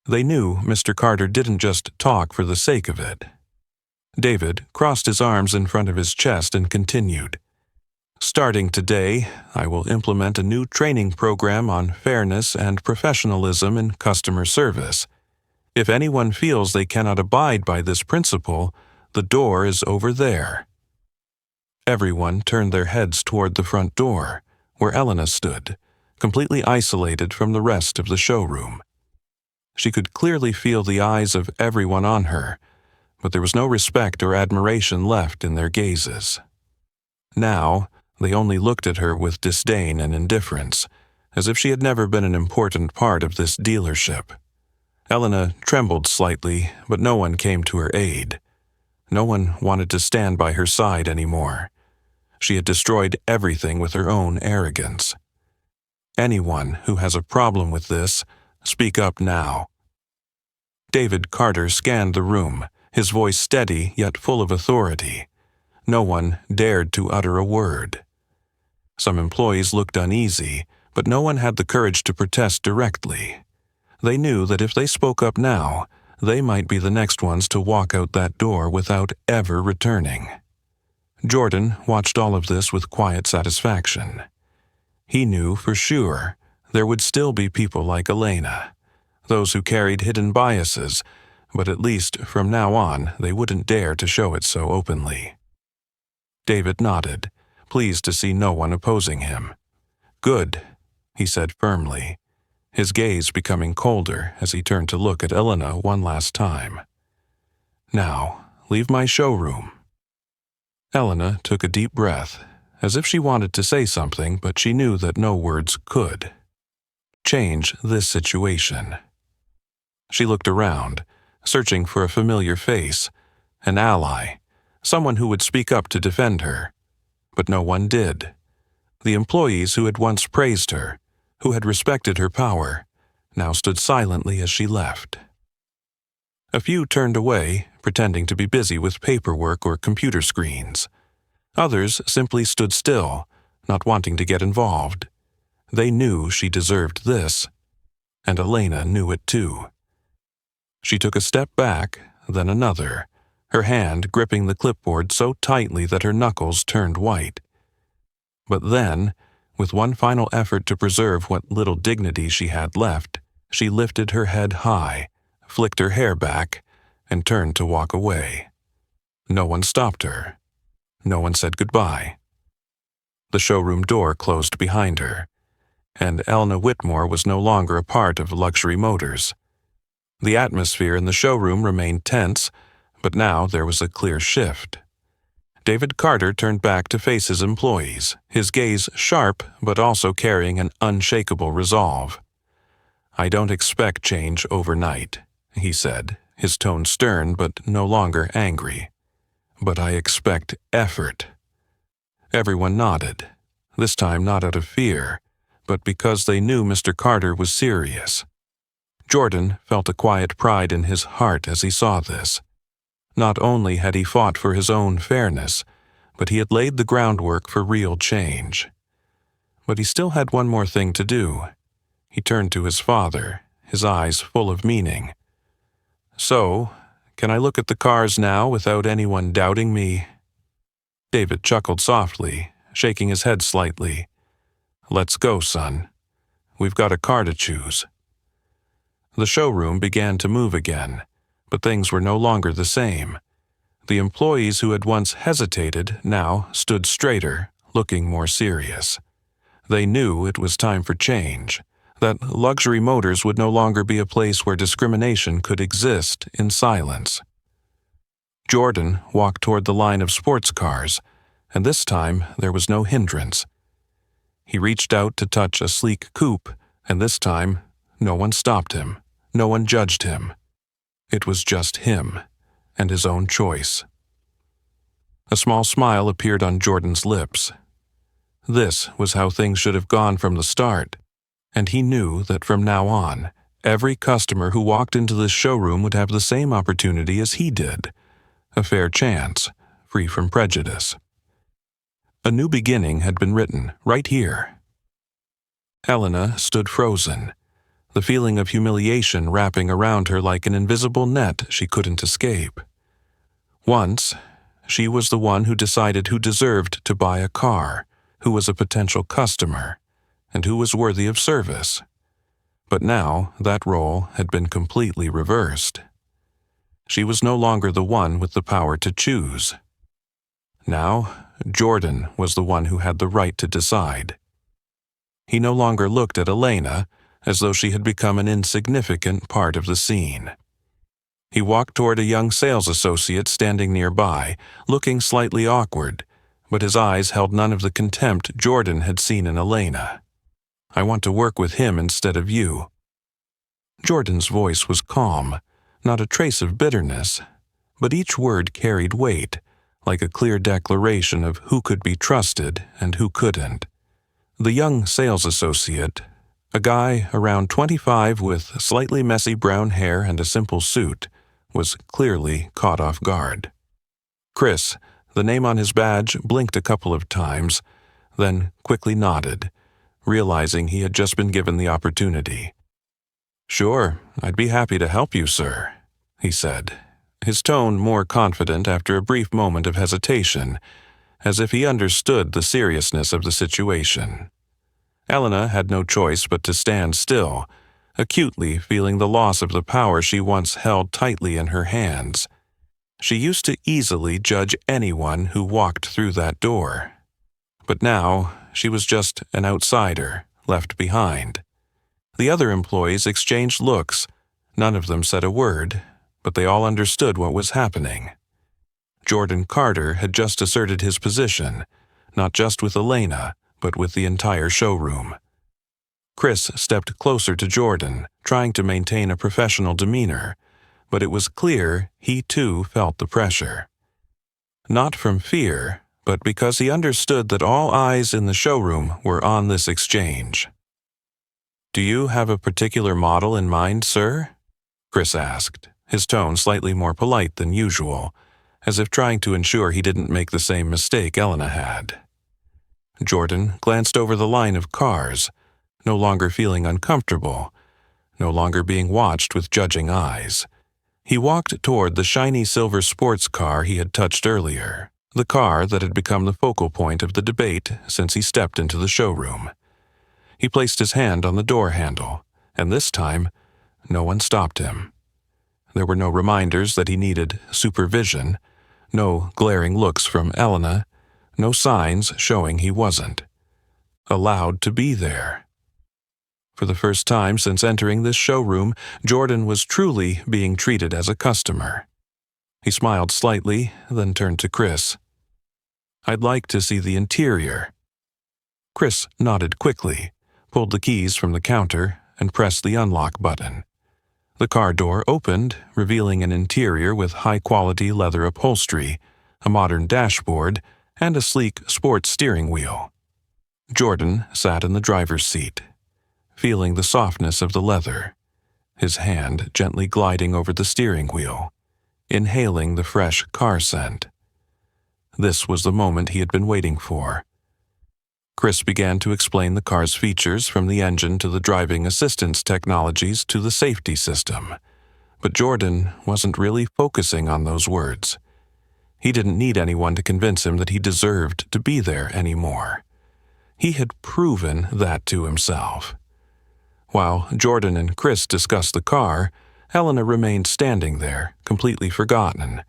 They knew Mr. Carter didn't just talk for the sake of it. David crossed his arms in front of his chest and continued. Starting today, I will implement a new training program on fairness and professionalism in customer service. If anyone feels they cannot abide by this principle, the door is over there. Everyone turned their heads toward the front door, where Elena stood, completely isolated from the rest of the showroom. She could clearly feel the eyes of everyone on her, but there was no respect or admiration left in their gazes. Now, they only looked at her with disdain and indifference, as if she had never been an important part of this dealership. Elena trembled slightly, but no one came to her aid. No one wanted to stand by her side anymore. She had destroyed everything with her own arrogance. Anyone who has a problem with this, speak up now. David Carter scanned the room, his voice steady yet full of authority. No one dared to utter a word. Some employees looked uneasy, but no one had the courage to protest directly. They knew that if they spoke up now, they might be the next ones to walk out that door without ever returning. Jordan watched all of this with quiet satisfaction. He knew for sure there would still be people like Elena, those who carried hidden biases, but at least from now on they wouldn't dare to show it so openly. David nodded, pleased to see no one opposing him. Good, he said firmly, his gaze becoming colder as he turned to look at Elena one last time. Now, leave my showroom. Elena took a deep breath, as if she wanted to say something, but she knew that no words could change this situation. She looked around, searching for a familiar face, an ally, someone who would speak up to defend her. But no one did. The employees who had once praised her, who had respected her power, now stood silently as she left. A few turned away, pretending to be busy with paperwork or computer screens. Others simply stood still, not wanting to get involved. They knew she deserved this, and Elena knew it too. She took a step back, then another, her hand gripping the clipboard so tightly that her knuckles turned white. But then, with one final effort to preserve what little dignity she had left, she lifted her head high, flicked her hair back, and turned to walk away. No one stopped her. No one said goodbye. The showroom door closed behind her, and Elena Whitmore was no longer a part of Luxury Motors. The atmosphere in the showroom remained tense, but now there was a clear shift. David Carter turned back to face his employees, his gaze sharp but also carrying an unshakable resolve. "I don't expect change overnight," he said, his tone stern but no longer angry. "But I expect effort." Everyone nodded, this time not out of fear, but because they knew Mr. Carter was serious. Jordan felt a quiet pride in his heart as he saw this. Not only had he fought for his own fairness, but he had laid the groundwork for real change. But he still had one more thing to do. He turned to his father, his eyes full of meaning. "So, can I look at the cars now without anyone doubting me?" David chuckled softly, shaking his head slightly. "Let's go, son. We've got a car to choose." The showroom began to move again, but things were no longer the same. The employees who had once hesitated now stood straighter, looking more serious. They knew it was time for change, that Luxury Motors would no longer be a place where discrimination could exist in silence. Jordan walked toward the line of sports cars, and this time there was no hindrance. He reached out to touch a sleek coupe, and this time no one stopped him, no one judged him. It was just him, and his own choice. A small smile appeared on Jordan's lips. This was how things should have gone from the start, and he knew that from now on, every customer who walked into this showroom would have the same opportunity as he did, a fair chance, free from prejudice. A new beginning had been written right here. Elena stood frozen, the feeling of humiliation wrapping around her like an invisible net she couldn't escape. Once, she was the one who decided who deserved to buy a car, who was a potential customer, and who was worthy of service. But now, that role had been completely reversed. She was no longer the one with the power to choose. Now, Jordan was the one who had the right to decide. He no longer looked at Elena as though she had become an insignificant part of the scene. He walked toward a young sales associate standing nearby, looking slightly awkward, but his eyes held none of the contempt Jordan had seen in Elena. "I want to work with him instead of you." Jordan's voice was calm, not a trace of bitterness, but each word carried weight, like a clear declaration of who could be trusted and who couldn't. The young sales associate, a guy around 25 with slightly messy brown hair and a simple suit, was clearly caught off guard. Chris, the name on his badge, blinked a couple of times, then quickly nodded, realizing he had just been given the opportunity. "Sure, I'd be happy to help you, sir," he said, his tone more confident after a brief moment of hesitation, as if he understood the seriousness of the situation. Elena had no choice but to stand still, acutely feeling the loss of the power she once held tightly in her hands. She used to easily judge anyone who walked through that door. But now, she was just an outsider, left behind. The other employees exchanged looks. None of them said a word, but they all understood what was happening. Jordan Carter had just asserted his position, not just with Elena, but with the entire showroom. Chris stepped closer to Jordan, trying to maintain a professional demeanor, but it was clear he too felt the pressure. Not from fear, but because he understood that all eyes in the showroom were on this exchange. "Do you have a particular model in mind, sir?" Chris asked, his tone slightly more polite than usual, as if trying to ensure he didn't make the same mistake Elena had. Jordan glanced over the line of cars, no longer feeling uncomfortable, no longer being watched with judging eyes. He walked toward the shiny silver sports car he had touched earlier, the car that had become the focal point of the debate since he stepped into the showroom. He placed his hand on the door handle, and this time, no one stopped him. There were no reminders that he needed supervision, no glaring looks from Elena, no signs showing he wasn't allowed to be there. For the first time since entering this showroom, Jordan was truly being treated as a customer. He smiled slightly, then turned to Chris. "I'd like to see the interior." Chris nodded quickly, pulled the keys from the counter, and pressed the unlock button. The car door opened, revealing an interior with high-quality leather upholstery, a modern dashboard, and a sleek sports steering wheel. Jordan sat in the driver's seat, feeling the softness of the leather, his hand gently gliding over the steering wheel, inhaling the fresh car scent. This was the moment he had been waiting for. Chris began to explain the car's features, from the engine to the driving assistance technologies to the safety system. But Jordan wasn't really focusing on those words. He didn't need anyone to convince him that he deserved to be there anymore. He had proven that to himself. While Jordan and Chris discussed the car, Elena remained standing there, completely forgotten.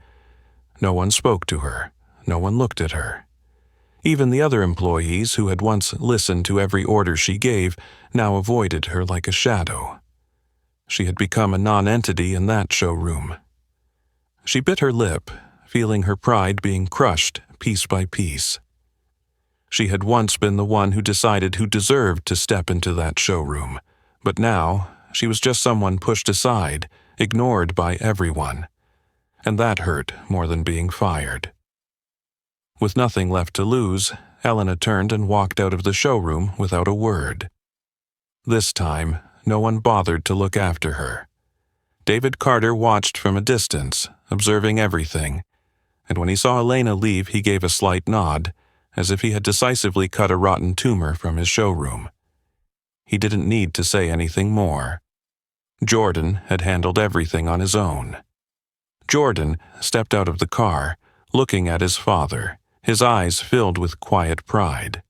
No one spoke to her. No one looked at her. Even the other employees who had once listened to every order she gave now avoided her like a shadow. She had become a non-entity in that showroom. She bit her lip, feeling her pride being crushed piece by piece. She had once been the one who decided who deserved to step into that showroom, but now she was just someone pushed aside, ignored by everyone. And that hurt more than being fired. With nothing left to lose, Elena turned and walked out of the showroom without a word. This time, no one bothered to look after her. David Carter watched from a distance, observing everything, and when he saw Elena leave, he gave a slight nod, as if he had decisively cut a rotten tumor from his showroom. He didn't need to say anything more. Jordan had handled everything on his own. Jordan stepped out of the car, looking at his father, his eyes filled with quiet pride.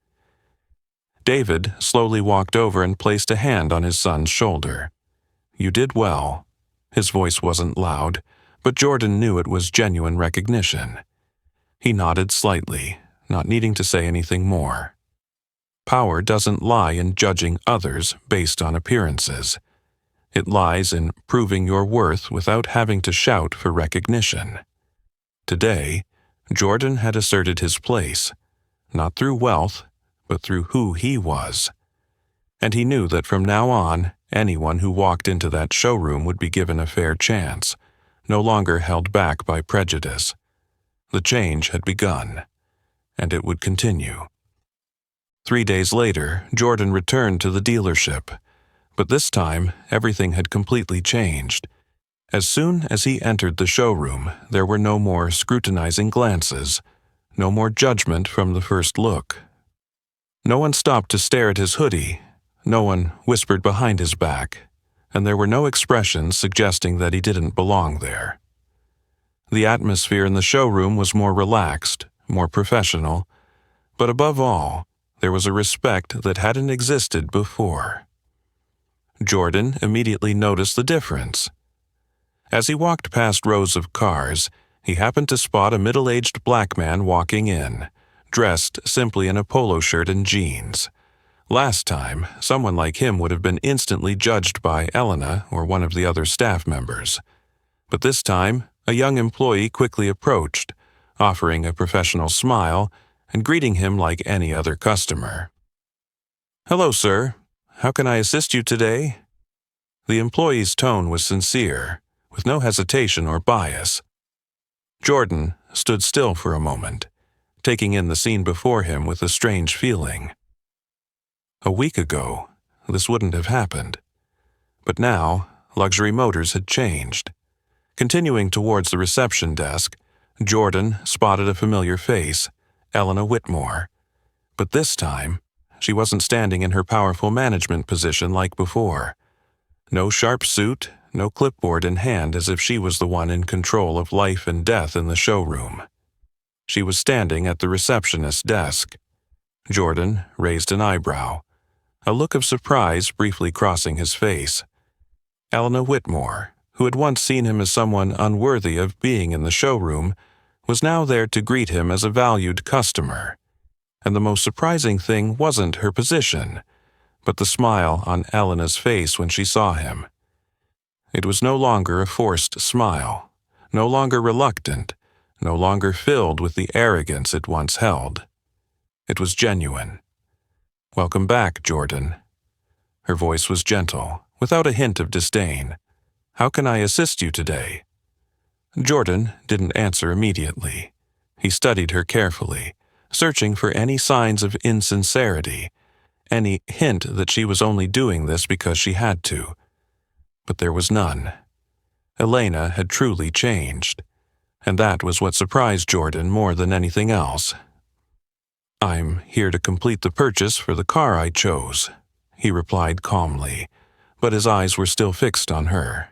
David slowly walked over and placed a hand on his son's shoulder. "You did well." His voice wasn't loud, but Jordan knew it was genuine recognition. He nodded slightly, not needing to say anything more. Power doesn't lie in judging others based on appearances. It lies in proving your worth without having to shout for recognition. Today, Jordan had asserted his place, not through wealth, but through who he was. And he knew that from now on, anyone who walked into that showroom would be given a fair chance, no longer held back by prejudice. The change had begun, and it would continue. 3 days later, Jordan returned to the dealership, but this time everything had completely changed. As soon as he entered the showroom, there were no more scrutinizing glances, no more judgment from the first look. No one stopped to stare at his hoodie, no one whispered behind his back, and there were no expressions suggesting that he didn't belong there. The atmosphere in the showroom was more relaxed, more professional, but above all, there was a respect that hadn't existed before. Jordan immediately noticed the difference. As he walked past rows of cars, he happened to spot a middle-aged black man walking in, dressed simply in a polo shirt and jeans. Last time, someone like him would have been instantly judged by Elena or one of the other staff members. But this time, a young employee quickly approached, offering a professional smile and greeting him like any other customer. "Hello, sir. How can I assist you today?" The employee's tone was sincere, with no hesitation or bias. Jordan stood still for a moment, taking in the scene before him with a strange feeling. A week ago, this wouldn't have happened. But now, Luxury Motors had changed. Continuing towards the reception desk, Jordan spotted a familiar face, Elena Whitmore. But this time, she wasn't standing in her powerful management position like before. No sharp suit, no clipboard in hand as if she was the one in control of life and death in the showroom. She was standing at the receptionist's desk. Jordan raised an eyebrow, a look of surprise briefly crossing his face. Elena Whitmore, who had once seen him as someone unworthy of being in the showroom, was now there to greet him as a valued customer. And the most surprising thing wasn't her position, but the smile on Elena's face when she saw him. It was no longer a forced smile, no longer reluctant, no longer filled with the arrogance it once held. It was genuine. "Welcome back, Jordan." Her voice was gentle, without a hint of disdain. "How can I assist you today?" Jordan didn't answer immediately. He studied her carefully, searching for any signs of insincerity, any hint that she was only doing this because she had to. But there was none. Elena had truly changed, and that was what surprised Jordan more than anything else. "I'm here to complete the purchase for the car I chose," he replied calmly, but his eyes were still fixed on her.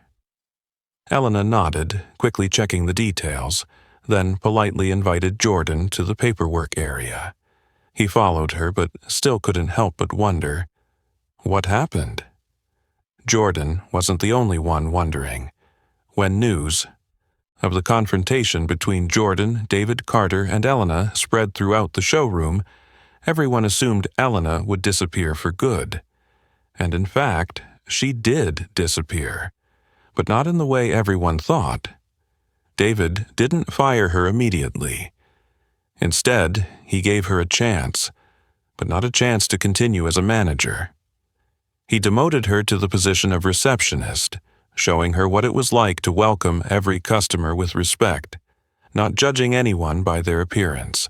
Elena nodded, quickly checking the details, then politely invited Jordan to the paperwork area. He followed her, but still couldn't help but wonder, what happened? Jordan wasn't the only one wondering. When news of the confrontation between Jordan, David Carter, and Elena spread throughout the showroom, everyone assumed Elena would disappear for good. And in fact, she did disappear, but not in the way everyone thought. David didn't fire her immediately. Instead, he gave her a chance, but not a chance to continue as a manager. He demoted her to the position of receptionist, showing her what it was like to welcome every customer with respect, not judging anyone by their appearance.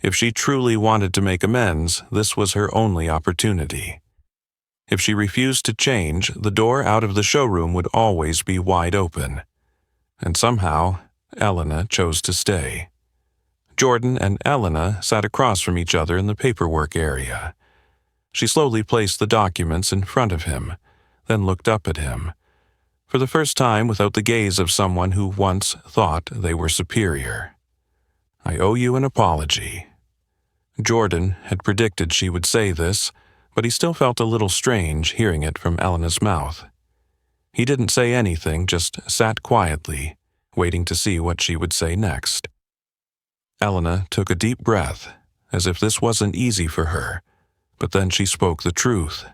If she truly wanted to make amends, this was her only opportunity. If she refused to change, the door out of the showroom would always be wide open. And somehow, Elena chose to stay. Jordan and Elena sat across from each other in the paperwork area. She slowly placed the documents in front of him, then looked up at him, for the first time without the gaze of someone who once thought they were superior. "I owe you an apology." Jordan had predicted she would say this, but he still felt a little strange hearing it from Elena's mouth. He didn't say anything, just sat quietly, waiting to see what she would say next. Elena took a deep breath, as if this wasn't easy for her, but then she spoke the truth.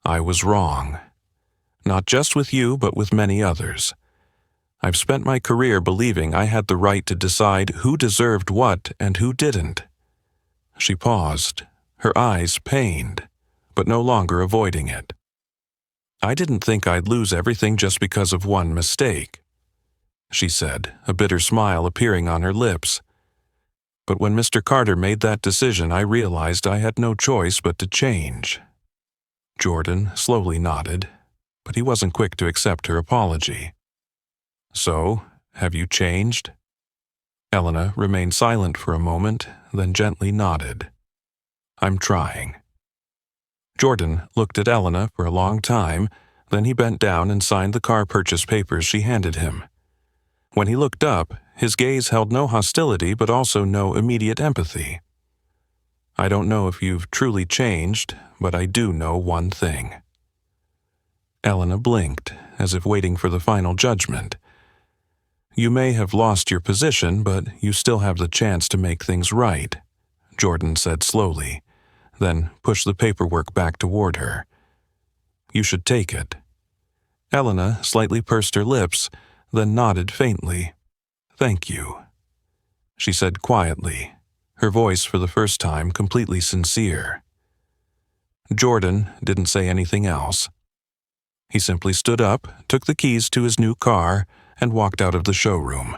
"I was wrong. Not just with you, but with many others. I've spent my career believing I had the right to decide who deserved what and who didn't." She paused, her eyes pained, but no longer avoiding it. "I didn't think I'd lose everything just because of one mistake," she said, a bitter smile appearing on her lips. "But when Mr. Carter made that decision, I realized I had no choice but to change." Jordan slowly nodded, but he wasn't quick to accept her apology. "So, have you changed?" Elena remained silent for a moment, then gently nodded. "I'm trying." Jordan looked at Elena for a long time, then he bent down and signed the car purchase papers she handed him. When he looked up, his gaze held no hostility but also no immediate empathy. "I don't know if you've truly changed, but I do know one thing." Elena blinked, as if waiting for the final judgment. "You may have lost your position, but you still have the chance to make things right," Jordan said slowly, then pushed the paperwork back toward her. "You should take it." Elena slightly pursed her lips, then nodded faintly. "Thank you," she said quietly, her voice for the first time completely sincere. Jordan didn't say anything else. He simply stood up, took the keys to his new car, and walked out of the showroom.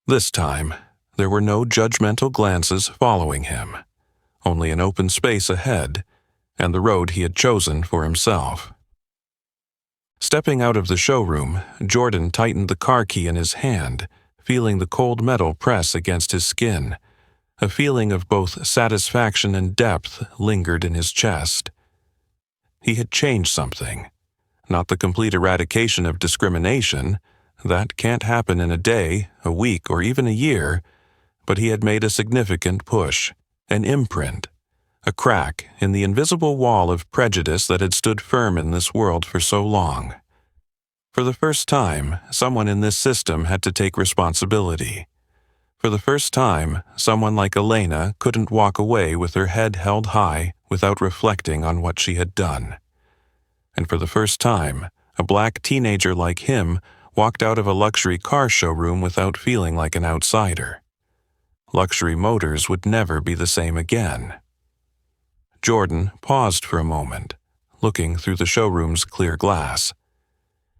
This time, there were no judgmental glances following him, only an open space ahead, and the road he had chosen for himself. Stepping out of the showroom, Jordan tightened the car key in his hand, feeling the cold metal press against his skin. A feeling of both satisfaction and depth lingered in his chest. He had changed something. Not the complete eradication of discrimination. That can't happen in a day, a week, or even a year, but he had made a significant push, an imprint, a crack in the invisible wall of prejudice that had stood firm in this world for so long. For the first time, someone in this system had to take responsibility. For the first time, someone like Elena couldn't walk away with her head held high without reflecting on what she had done. And for the first time, a black teenager like him walked out of a luxury car showroom without feeling like an outsider. Luxury motors would never be the same again. Jordan paused for a moment, looking through the showroom's clear glass.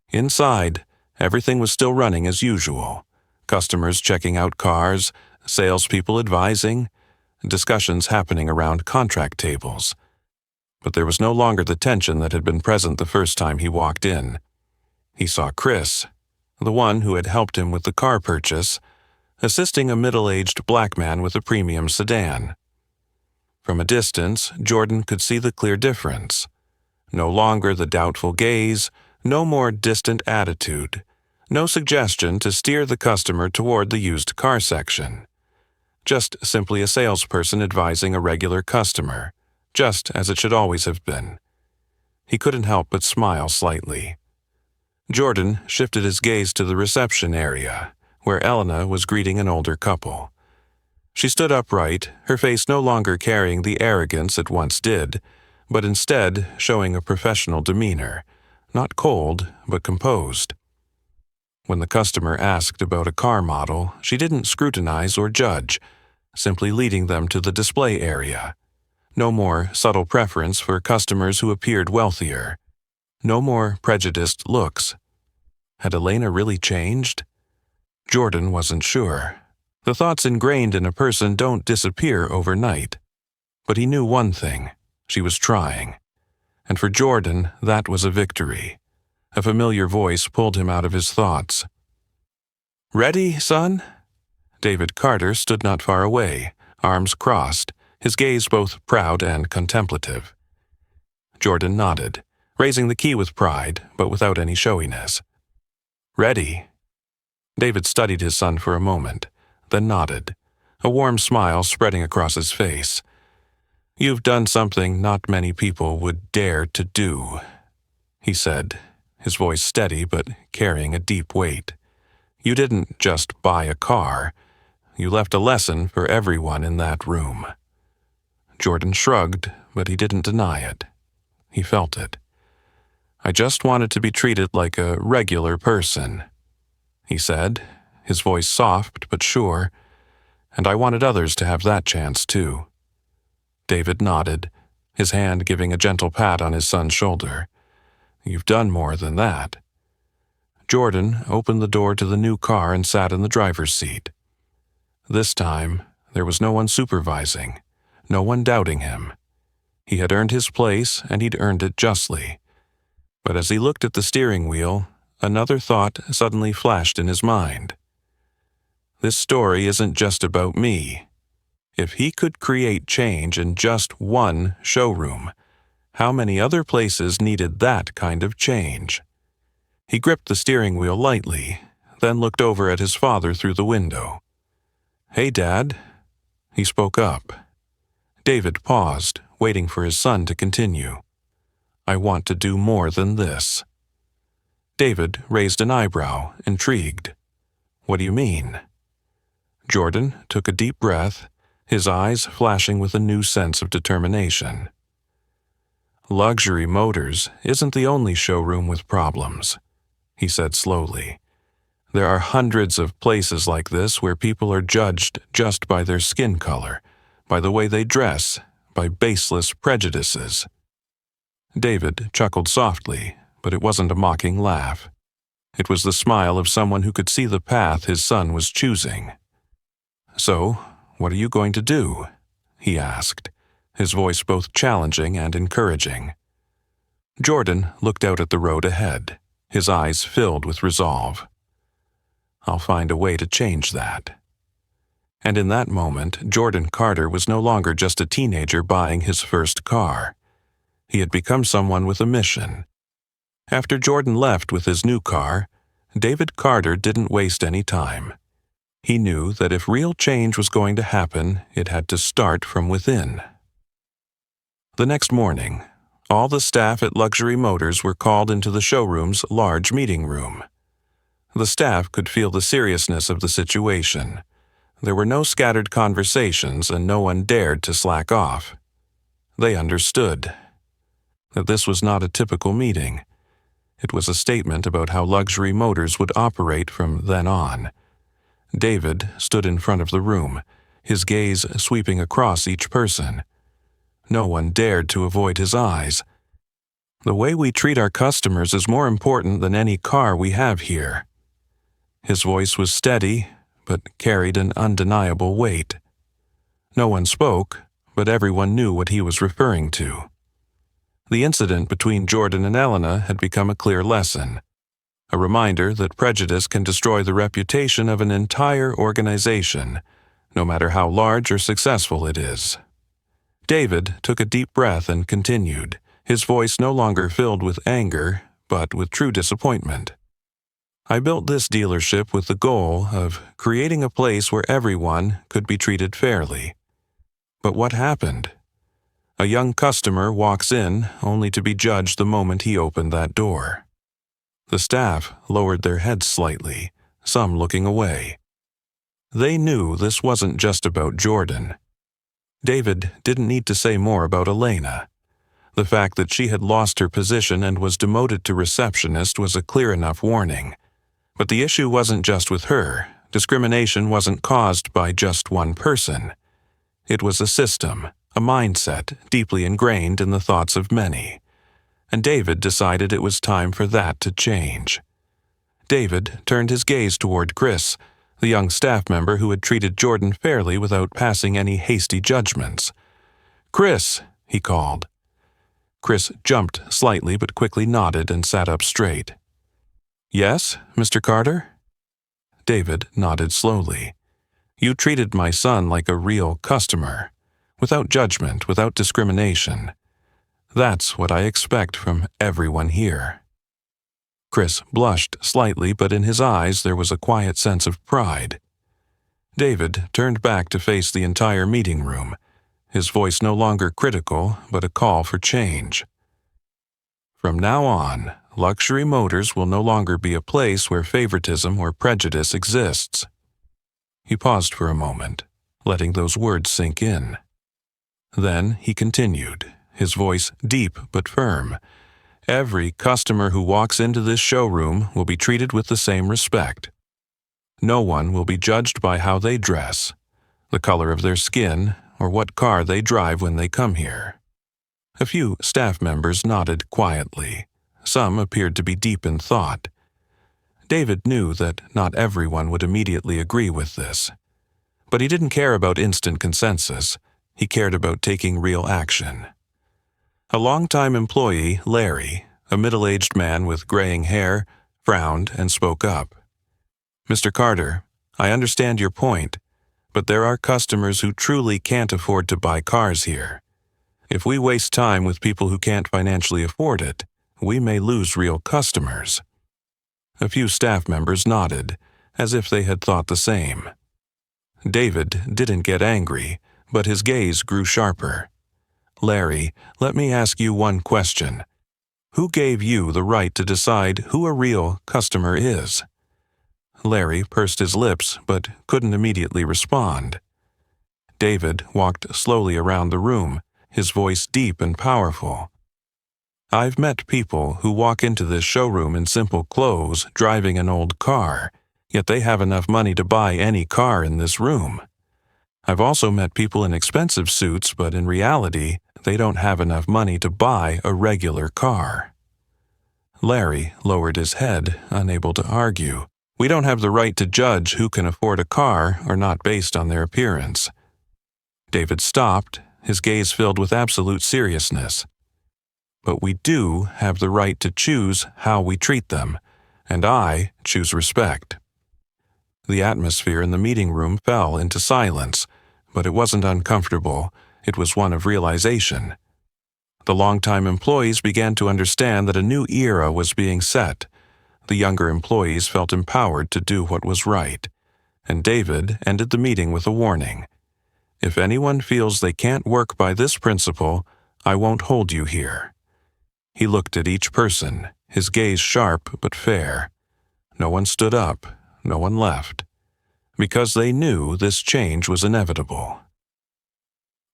Inside, everything was still running as usual. Customers checking out cars, salespeople advising, discussions happening around contract tables. But there was no longer the tension that had been present the first time he walked in. He saw Chris, the one who had helped him with the car purchase, assisting a middle-aged black man with a premium sedan. From a distance, Jordan could see the clear difference. No longer the doubtful gaze, no more distant attitude, no suggestion to steer the customer toward the used car section. Just simply a salesperson advising a regular customer, just as it should always have been. He couldn't help but smile slightly. Jordan shifted his gaze to the reception area, where Elena was greeting an older couple. She stood upright, her face no longer carrying the arrogance it once did, but instead showing a professional demeanor, not cold, but composed. When the customer asked about a car model, she didn't scrutinize or judge, simply leading them to the display area. No more subtle preference for customers who appeared wealthier. No more prejudiced looks. Had Elena really changed? Jordan wasn't sure. The thoughts ingrained in a person don't disappear overnight. But he knew one thing. She was trying. And for Jordan, that was a victory. A familiar voice pulled him out of his thoughts. "Ready, son?" David Carter stood not far away, arms crossed, his gaze both proud and contemplative. Jordan nodded, raising the key with pride, but without any showiness. Ready? David studied his son for a moment, then nodded, a warm smile spreading across his face. You've done something not many people would dare to do, he said, his voice steady but carrying a deep weight. You didn't just buy a car. You left a lesson for everyone in that room. Jordan shrugged, but he didn't deny it. He felt it. I just wanted to be treated like a regular person, he said, his voice soft but sure, and I wanted others to have that chance too. David nodded, his hand giving a gentle pat on his son's shoulder. You've done more than that. Jordan opened the door to the new car and sat in the driver's seat. This time, there was no one supervising, no one doubting him. He had earned his place, and he'd earned it justly. But as he looked at the steering wheel, another thought suddenly flashed in his mind. This story isn't just about me. If he could create change in just one showroom, how many other places needed that kind of change? He gripped the steering wheel lightly, then looked over at his father through the window. Hey, Dad, he spoke up. David paused, waiting for his son to continue. I want to do more than this. David raised an eyebrow, intrigued. What do you mean? Jordan took a deep breath, his eyes flashing with a new sense of determination. Luxury Motors isn't the only showroom with problems, he said slowly. There are hundreds of places like this where people are judged just by their skin color, by the way they dress, by baseless prejudices. David chuckled softly, but it wasn't a mocking laugh. It was the smile of someone who could see the path his son was choosing. So, what are you going to do? He asked, his voice both challenging and encouraging. Jordan looked out at the road ahead, his eyes filled with resolve. I'll find a way to change that. And in that moment, Jordan Carter was no longer just a teenager buying his first car. He had become someone with a mission. After Jordan left with his new car, David Carter didn't waste any time. He knew that if real change was going to happen, it had to start from within. The next morning, all the staff at Luxury Motors were called into the showroom's large meeting room. The staff could feel the seriousness of the situation. There were no scattered conversations, and no one dared to slack off. They understood that this was not a typical meeting. It was a statement about how Luxury Motors would operate from then on. David stood in front of the room, his gaze sweeping across each person. No one dared to avoid his eyes. The way we treat our customers is more important than any car we have here. His voice was steady, but carried an undeniable weight. No one spoke, but everyone knew what he was referring to. The incident between Jordan and Elena had become a clear lesson, a reminder that prejudice can destroy the reputation of an entire organization, no matter how large or successful it is. David took a deep breath and continued, his voice no longer filled with anger, but with true disappointment. I built this dealership with the goal of creating a place where everyone could be treated fairly. But what happened? A young customer walks in only to be judged the moment he opened that door. The staff lowered their heads slightly, some looking away. They knew this wasn't just about Jordan. David didn't need to say more about Elena. The fact that she had lost her position and was demoted to receptionist was a clear enough warning. But the issue wasn't just with her. Discrimination wasn't caused by just one person. It was a system, a mindset deeply ingrained in the thoughts of many. And David decided it was time for that to change. David turned his gaze toward Chris, the young staff member who had treated Jordan fairly without passing any hasty judgments. "Chris," he called. Chris jumped slightly but quickly nodded and sat up straight. "Yes, Mr. Carter?" David nodded slowly. "You treated my son like a real customer, without judgment, without discrimination. That's what I expect from everyone here." Chris blushed slightly, but in his eyes there was a quiet sense of pride. David turned back to face the entire meeting room, his voice no longer critical, but a call for change. From now on, luxury motors will no longer be a place where favoritism or prejudice exists. He paused for a moment, letting those words sink in. Then he continued, his voice deep but firm. Every customer who walks into this showroom will be treated with the same respect. No one will be judged by how they dress, the color of their skin, or what car they drive when they come here. A few staff members nodded quietly. Some appeared to be deep in thought. David knew that not everyone would immediately agree with this. But he didn't care about instant consensus. He cared about taking real action. A longtime employee, Larry, a middle-aged man with graying hair, frowned and spoke up. "Mr. Carter, I understand your point, but there are customers who truly can't afford to buy cars here. If we waste time with people who can't financially afford it, we may lose real customers." A few staff members nodded, as if they had thought the same. David didn't get angry, but his gaze grew sharper. "Larry, let me ask you one question. Who gave you the right to decide who a real customer is?" Larry pursed his lips but couldn't immediately respond. David walked slowly around the room, his voice deep and powerful. "I've met people who walk into this showroom in simple clothes, driving an old car, yet they have enough money to buy any car in this room. I've also met people in expensive suits, but in reality, they don't have enough money to buy a regular car." Larry lowered his head, unable to argue. "We don't have the right to judge who can afford a car or not based on their appearance." David stopped, his gaze filled with absolute seriousness. "But we do have the right to choose how we treat them, and I choose respect." The atmosphere in the meeting room fell into silence, but it wasn't uncomfortable. It was one of realization. The longtime employees began to understand that a new era was being set. The younger employees felt empowered to do what was right, and David ended the meeting with a warning. "If anyone feels they can't work by this principle, I won't hold you here." He looked at each person, his gaze sharp but fair. No one stood up, no one left, because they knew this change was inevitable.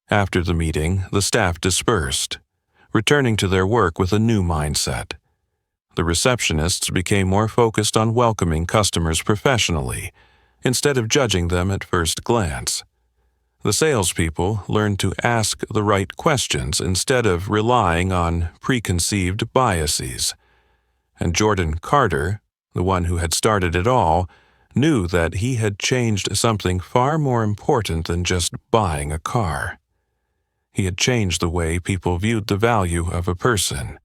After the meeting, the staff dispersed, returning to their work with a new mindset. The receptionists became more focused on welcoming customers professionally, instead of judging them at first glance. The salespeople learned to ask the right questions instead of relying on preconceived biases. And Jordan Carter, the one who had started it all, knew that he had changed something far more important than just buying a car. He had changed the way people viewed the value of a person.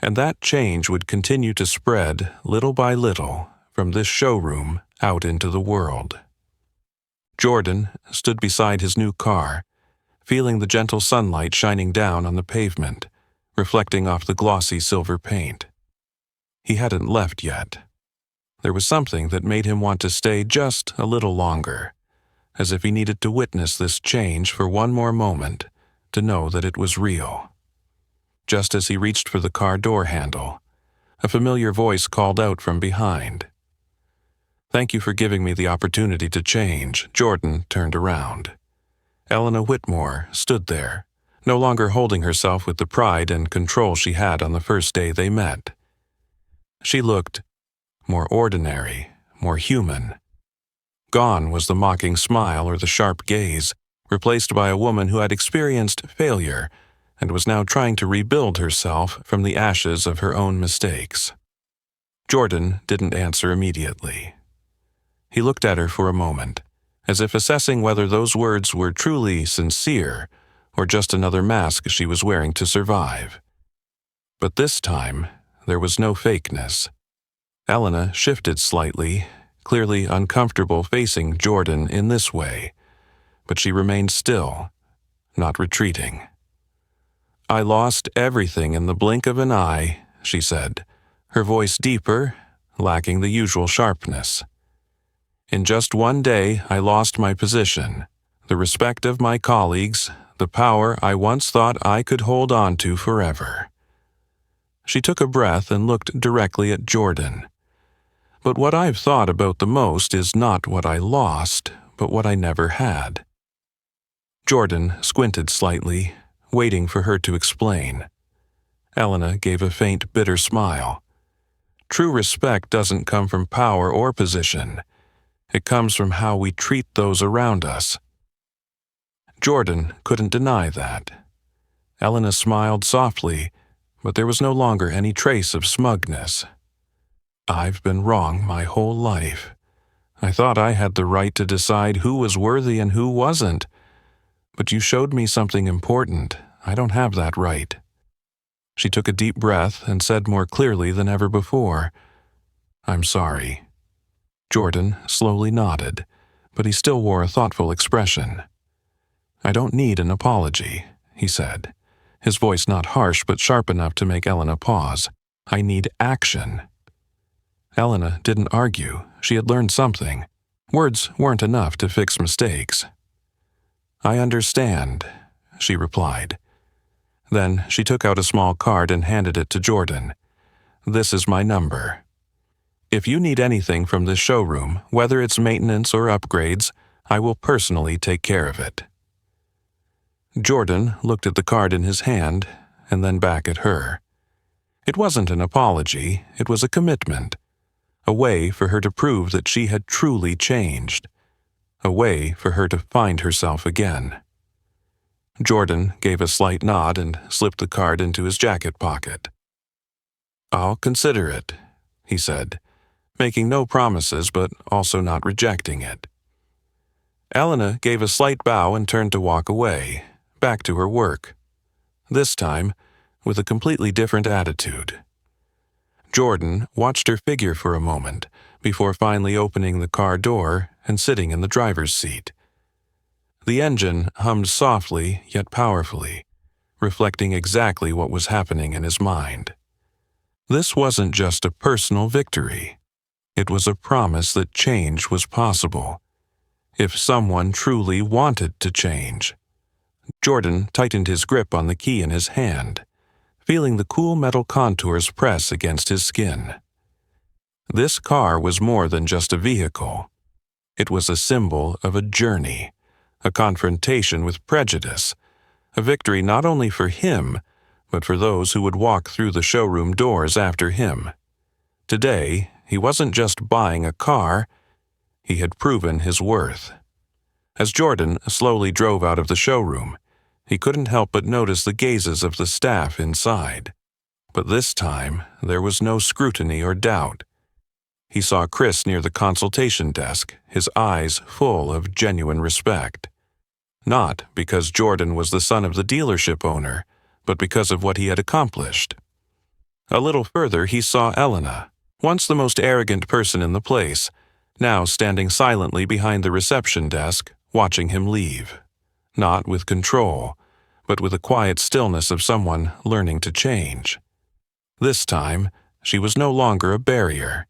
And that change would continue to spread, little by little, from this showroom out into the world. Jordan stood beside his new car, feeling the gentle sunlight shining down on the pavement, reflecting off the glossy silver paint. He hadn't left yet. There was something that made him want to stay just a little longer, as if he needed to witness this change for one more moment, to know that it was real. Just as he reached for the car door handle, a familiar voice called out from behind. "Thank you for giving me the opportunity to change." Jordan turned around. Elena Whitmore stood there, no longer holding herself with the pride and control she had on the first day they met. She looked more ordinary, more human. Gone was the mocking smile or the sharp gaze, replaced by a woman who had experienced failure and was now trying to rebuild herself from the ashes of her own mistakes. Jordan didn't answer immediately. He looked at her for a moment, as if assessing whether those words were truly sincere or just another mask she was wearing to survive. But this time, there was no fakeness. Elena shifted slightly, clearly uncomfortable facing Jordan in this way, but she remained still, not retreating. "I lost everything in the blink of an eye," she said, her voice deeper, lacking the usual sharpness. In just one day, I lost my position, the respect of my colleagues, the power I once thought I could hold on to forever. She took a breath and looked directly at Jordan. But what I've thought about the most is not what I lost, but what I never had. Jordan squinted slightly, waiting for her to explain. Elena gave a faint, bitter smile. True respect doesn't come from power or position. It comes from how we treat those around us. Jordan couldn't deny that. Elena smiled softly, but there was no longer any trace of smugness. I've been wrong my whole life. I thought I had the right to decide who was worthy and who wasn't. But you showed me something important. I don't have that right. She took a deep breath and said more clearly than ever before, I'm sorry. Jordan slowly nodded, but he still wore a thoughtful expression. I don't need an apology, he said, his voice not harsh but sharp enough to make Elena pause. I need action. Elena didn't argue. She had learned something. Words weren't enough to fix mistakes. I understand, she replied. Then she took out a small card and handed it to Jordan. This is my number. If you need anything from this showroom, whether it's maintenance or upgrades, I will personally take care of it. Jordan looked at the card in his hand and then back at her. It wasn't an apology, it was a commitment. A way for her to prove that she had truly changed. A way for her to find herself again. Jordan gave a slight nod and slipped the card into his jacket pocket. I'll consider it, he said, making no promises but also not rejecting it. Elena gave a slight bow and turned to walk away, back to her work. This time, with a completely different attitude. Jordan watched her figure for a moment before finally opening the car door and sitting in the driver's seat. The engine hummed softly yet powerfully, reflecting exactly what was happening in his mind. This wasn't just a personal victory. It was a promise that change was possible, if someone truly wanted to change. Jordan tightened his grip on the key in his hand, feeling the cool metal contours press against his skin. This car was more than just a vehicle. It was a symbol of a journey, a confrontation with prejudice, a victory not only for him, but for those who would walk through the showroom doors after him. Today, he wasn't just buying a car, he had proven his worth. As Jordan slowly drove out of the showroom, he couldn't help but notice the gazes of the staff inside. But this time, there was no scrutiny or doubt. He saw Chris near the consultation desk, his eyes full of genuine respect. Not because Jordan was the son of the dealership owner, but because of what he had accomplished. A little further, he saw Elena, once the most arrogant person in the place, now standing silently behind the reception desk, watching him leave. Not with control, but with the quiet stillness of someone learning to change. This time, she was no longer a barrier.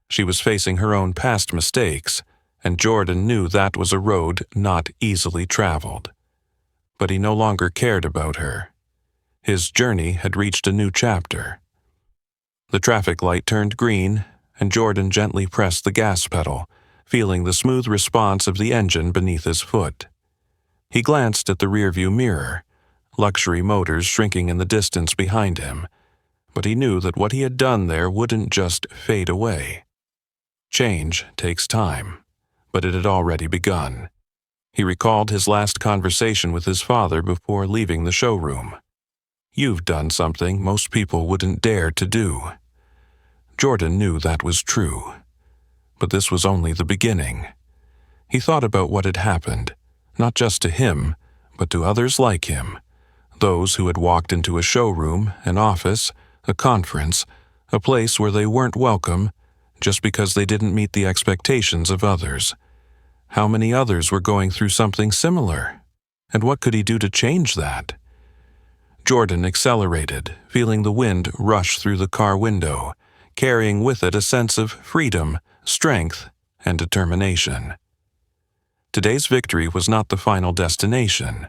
She was facing her own past mistakes, and Jordan knew that was a road not easily traveled. But he no longer cared about her. His journey had reached a new chapter. The traffic light turned green, and Jordan gently pressed the gas pedal, feeling the smooth response of the engine beneath his foot. He glanced at the rearview mirror, luxury motors shrinking in the distance behind him, but he knew that what he had done there wouldn't just fade away. Change takes time, but it had already begun. He recalled his last conversation with his father before leaving the showroom. You've done something most people wouldn't dare to do. Jordan knew that was true. But this was only the beginning. He thought about what had happened, not just to him, but to others like him, those who had walked into a showroom, an office, a conference, a place where they weren't welcome, just because they didn't meet the expectations of others. How many others were going through something similar? And what could he do to change that? Jordan accelerated, feeling the wind rush through the car window, carrying with it a sense of freedom, strength, and determination. Today's victory was not the final destination.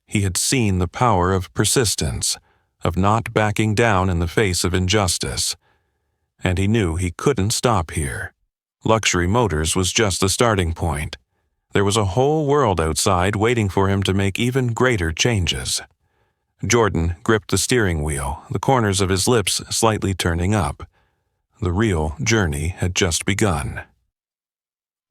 He had seen the power of persistence, of not backing down in the face of injustice, and he knew he couldn't stop here. Luxury Motors was just the starting point. There was a whole world outside waiting for him to make even greater changes. Jordan gripped the steering wheel, the corners of his lips slightly turning up. The real journey had just begun.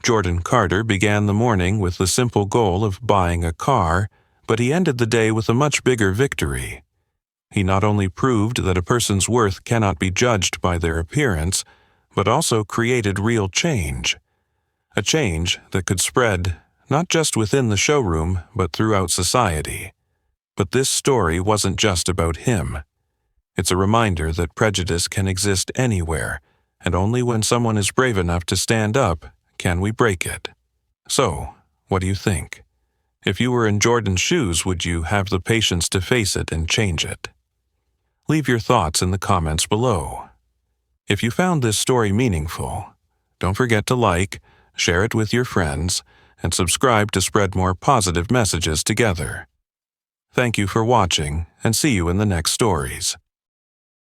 Jordan Carter began the morning with the simple goal of buying a car, but he ended the day with a much bigger victory. He not only proved that a person's worth cannot be judged by their appearance, but also created real change. A change that could spread not just within the showroom, but throughout society. But this story wasn't just about him. It's a reminder that prejudice can exist anywhere, and only when someone is brave enough to stand up can we break it. So, what do you think? If you were in Jordan's shoes, would you have the patience to face it and change it? Leave your thoughts in the comments below. If you found this story meaningful, don't forget to like, share it with your friends, and subscribe to spread more positive messages together. Thank you for watching, and see you in the next stories.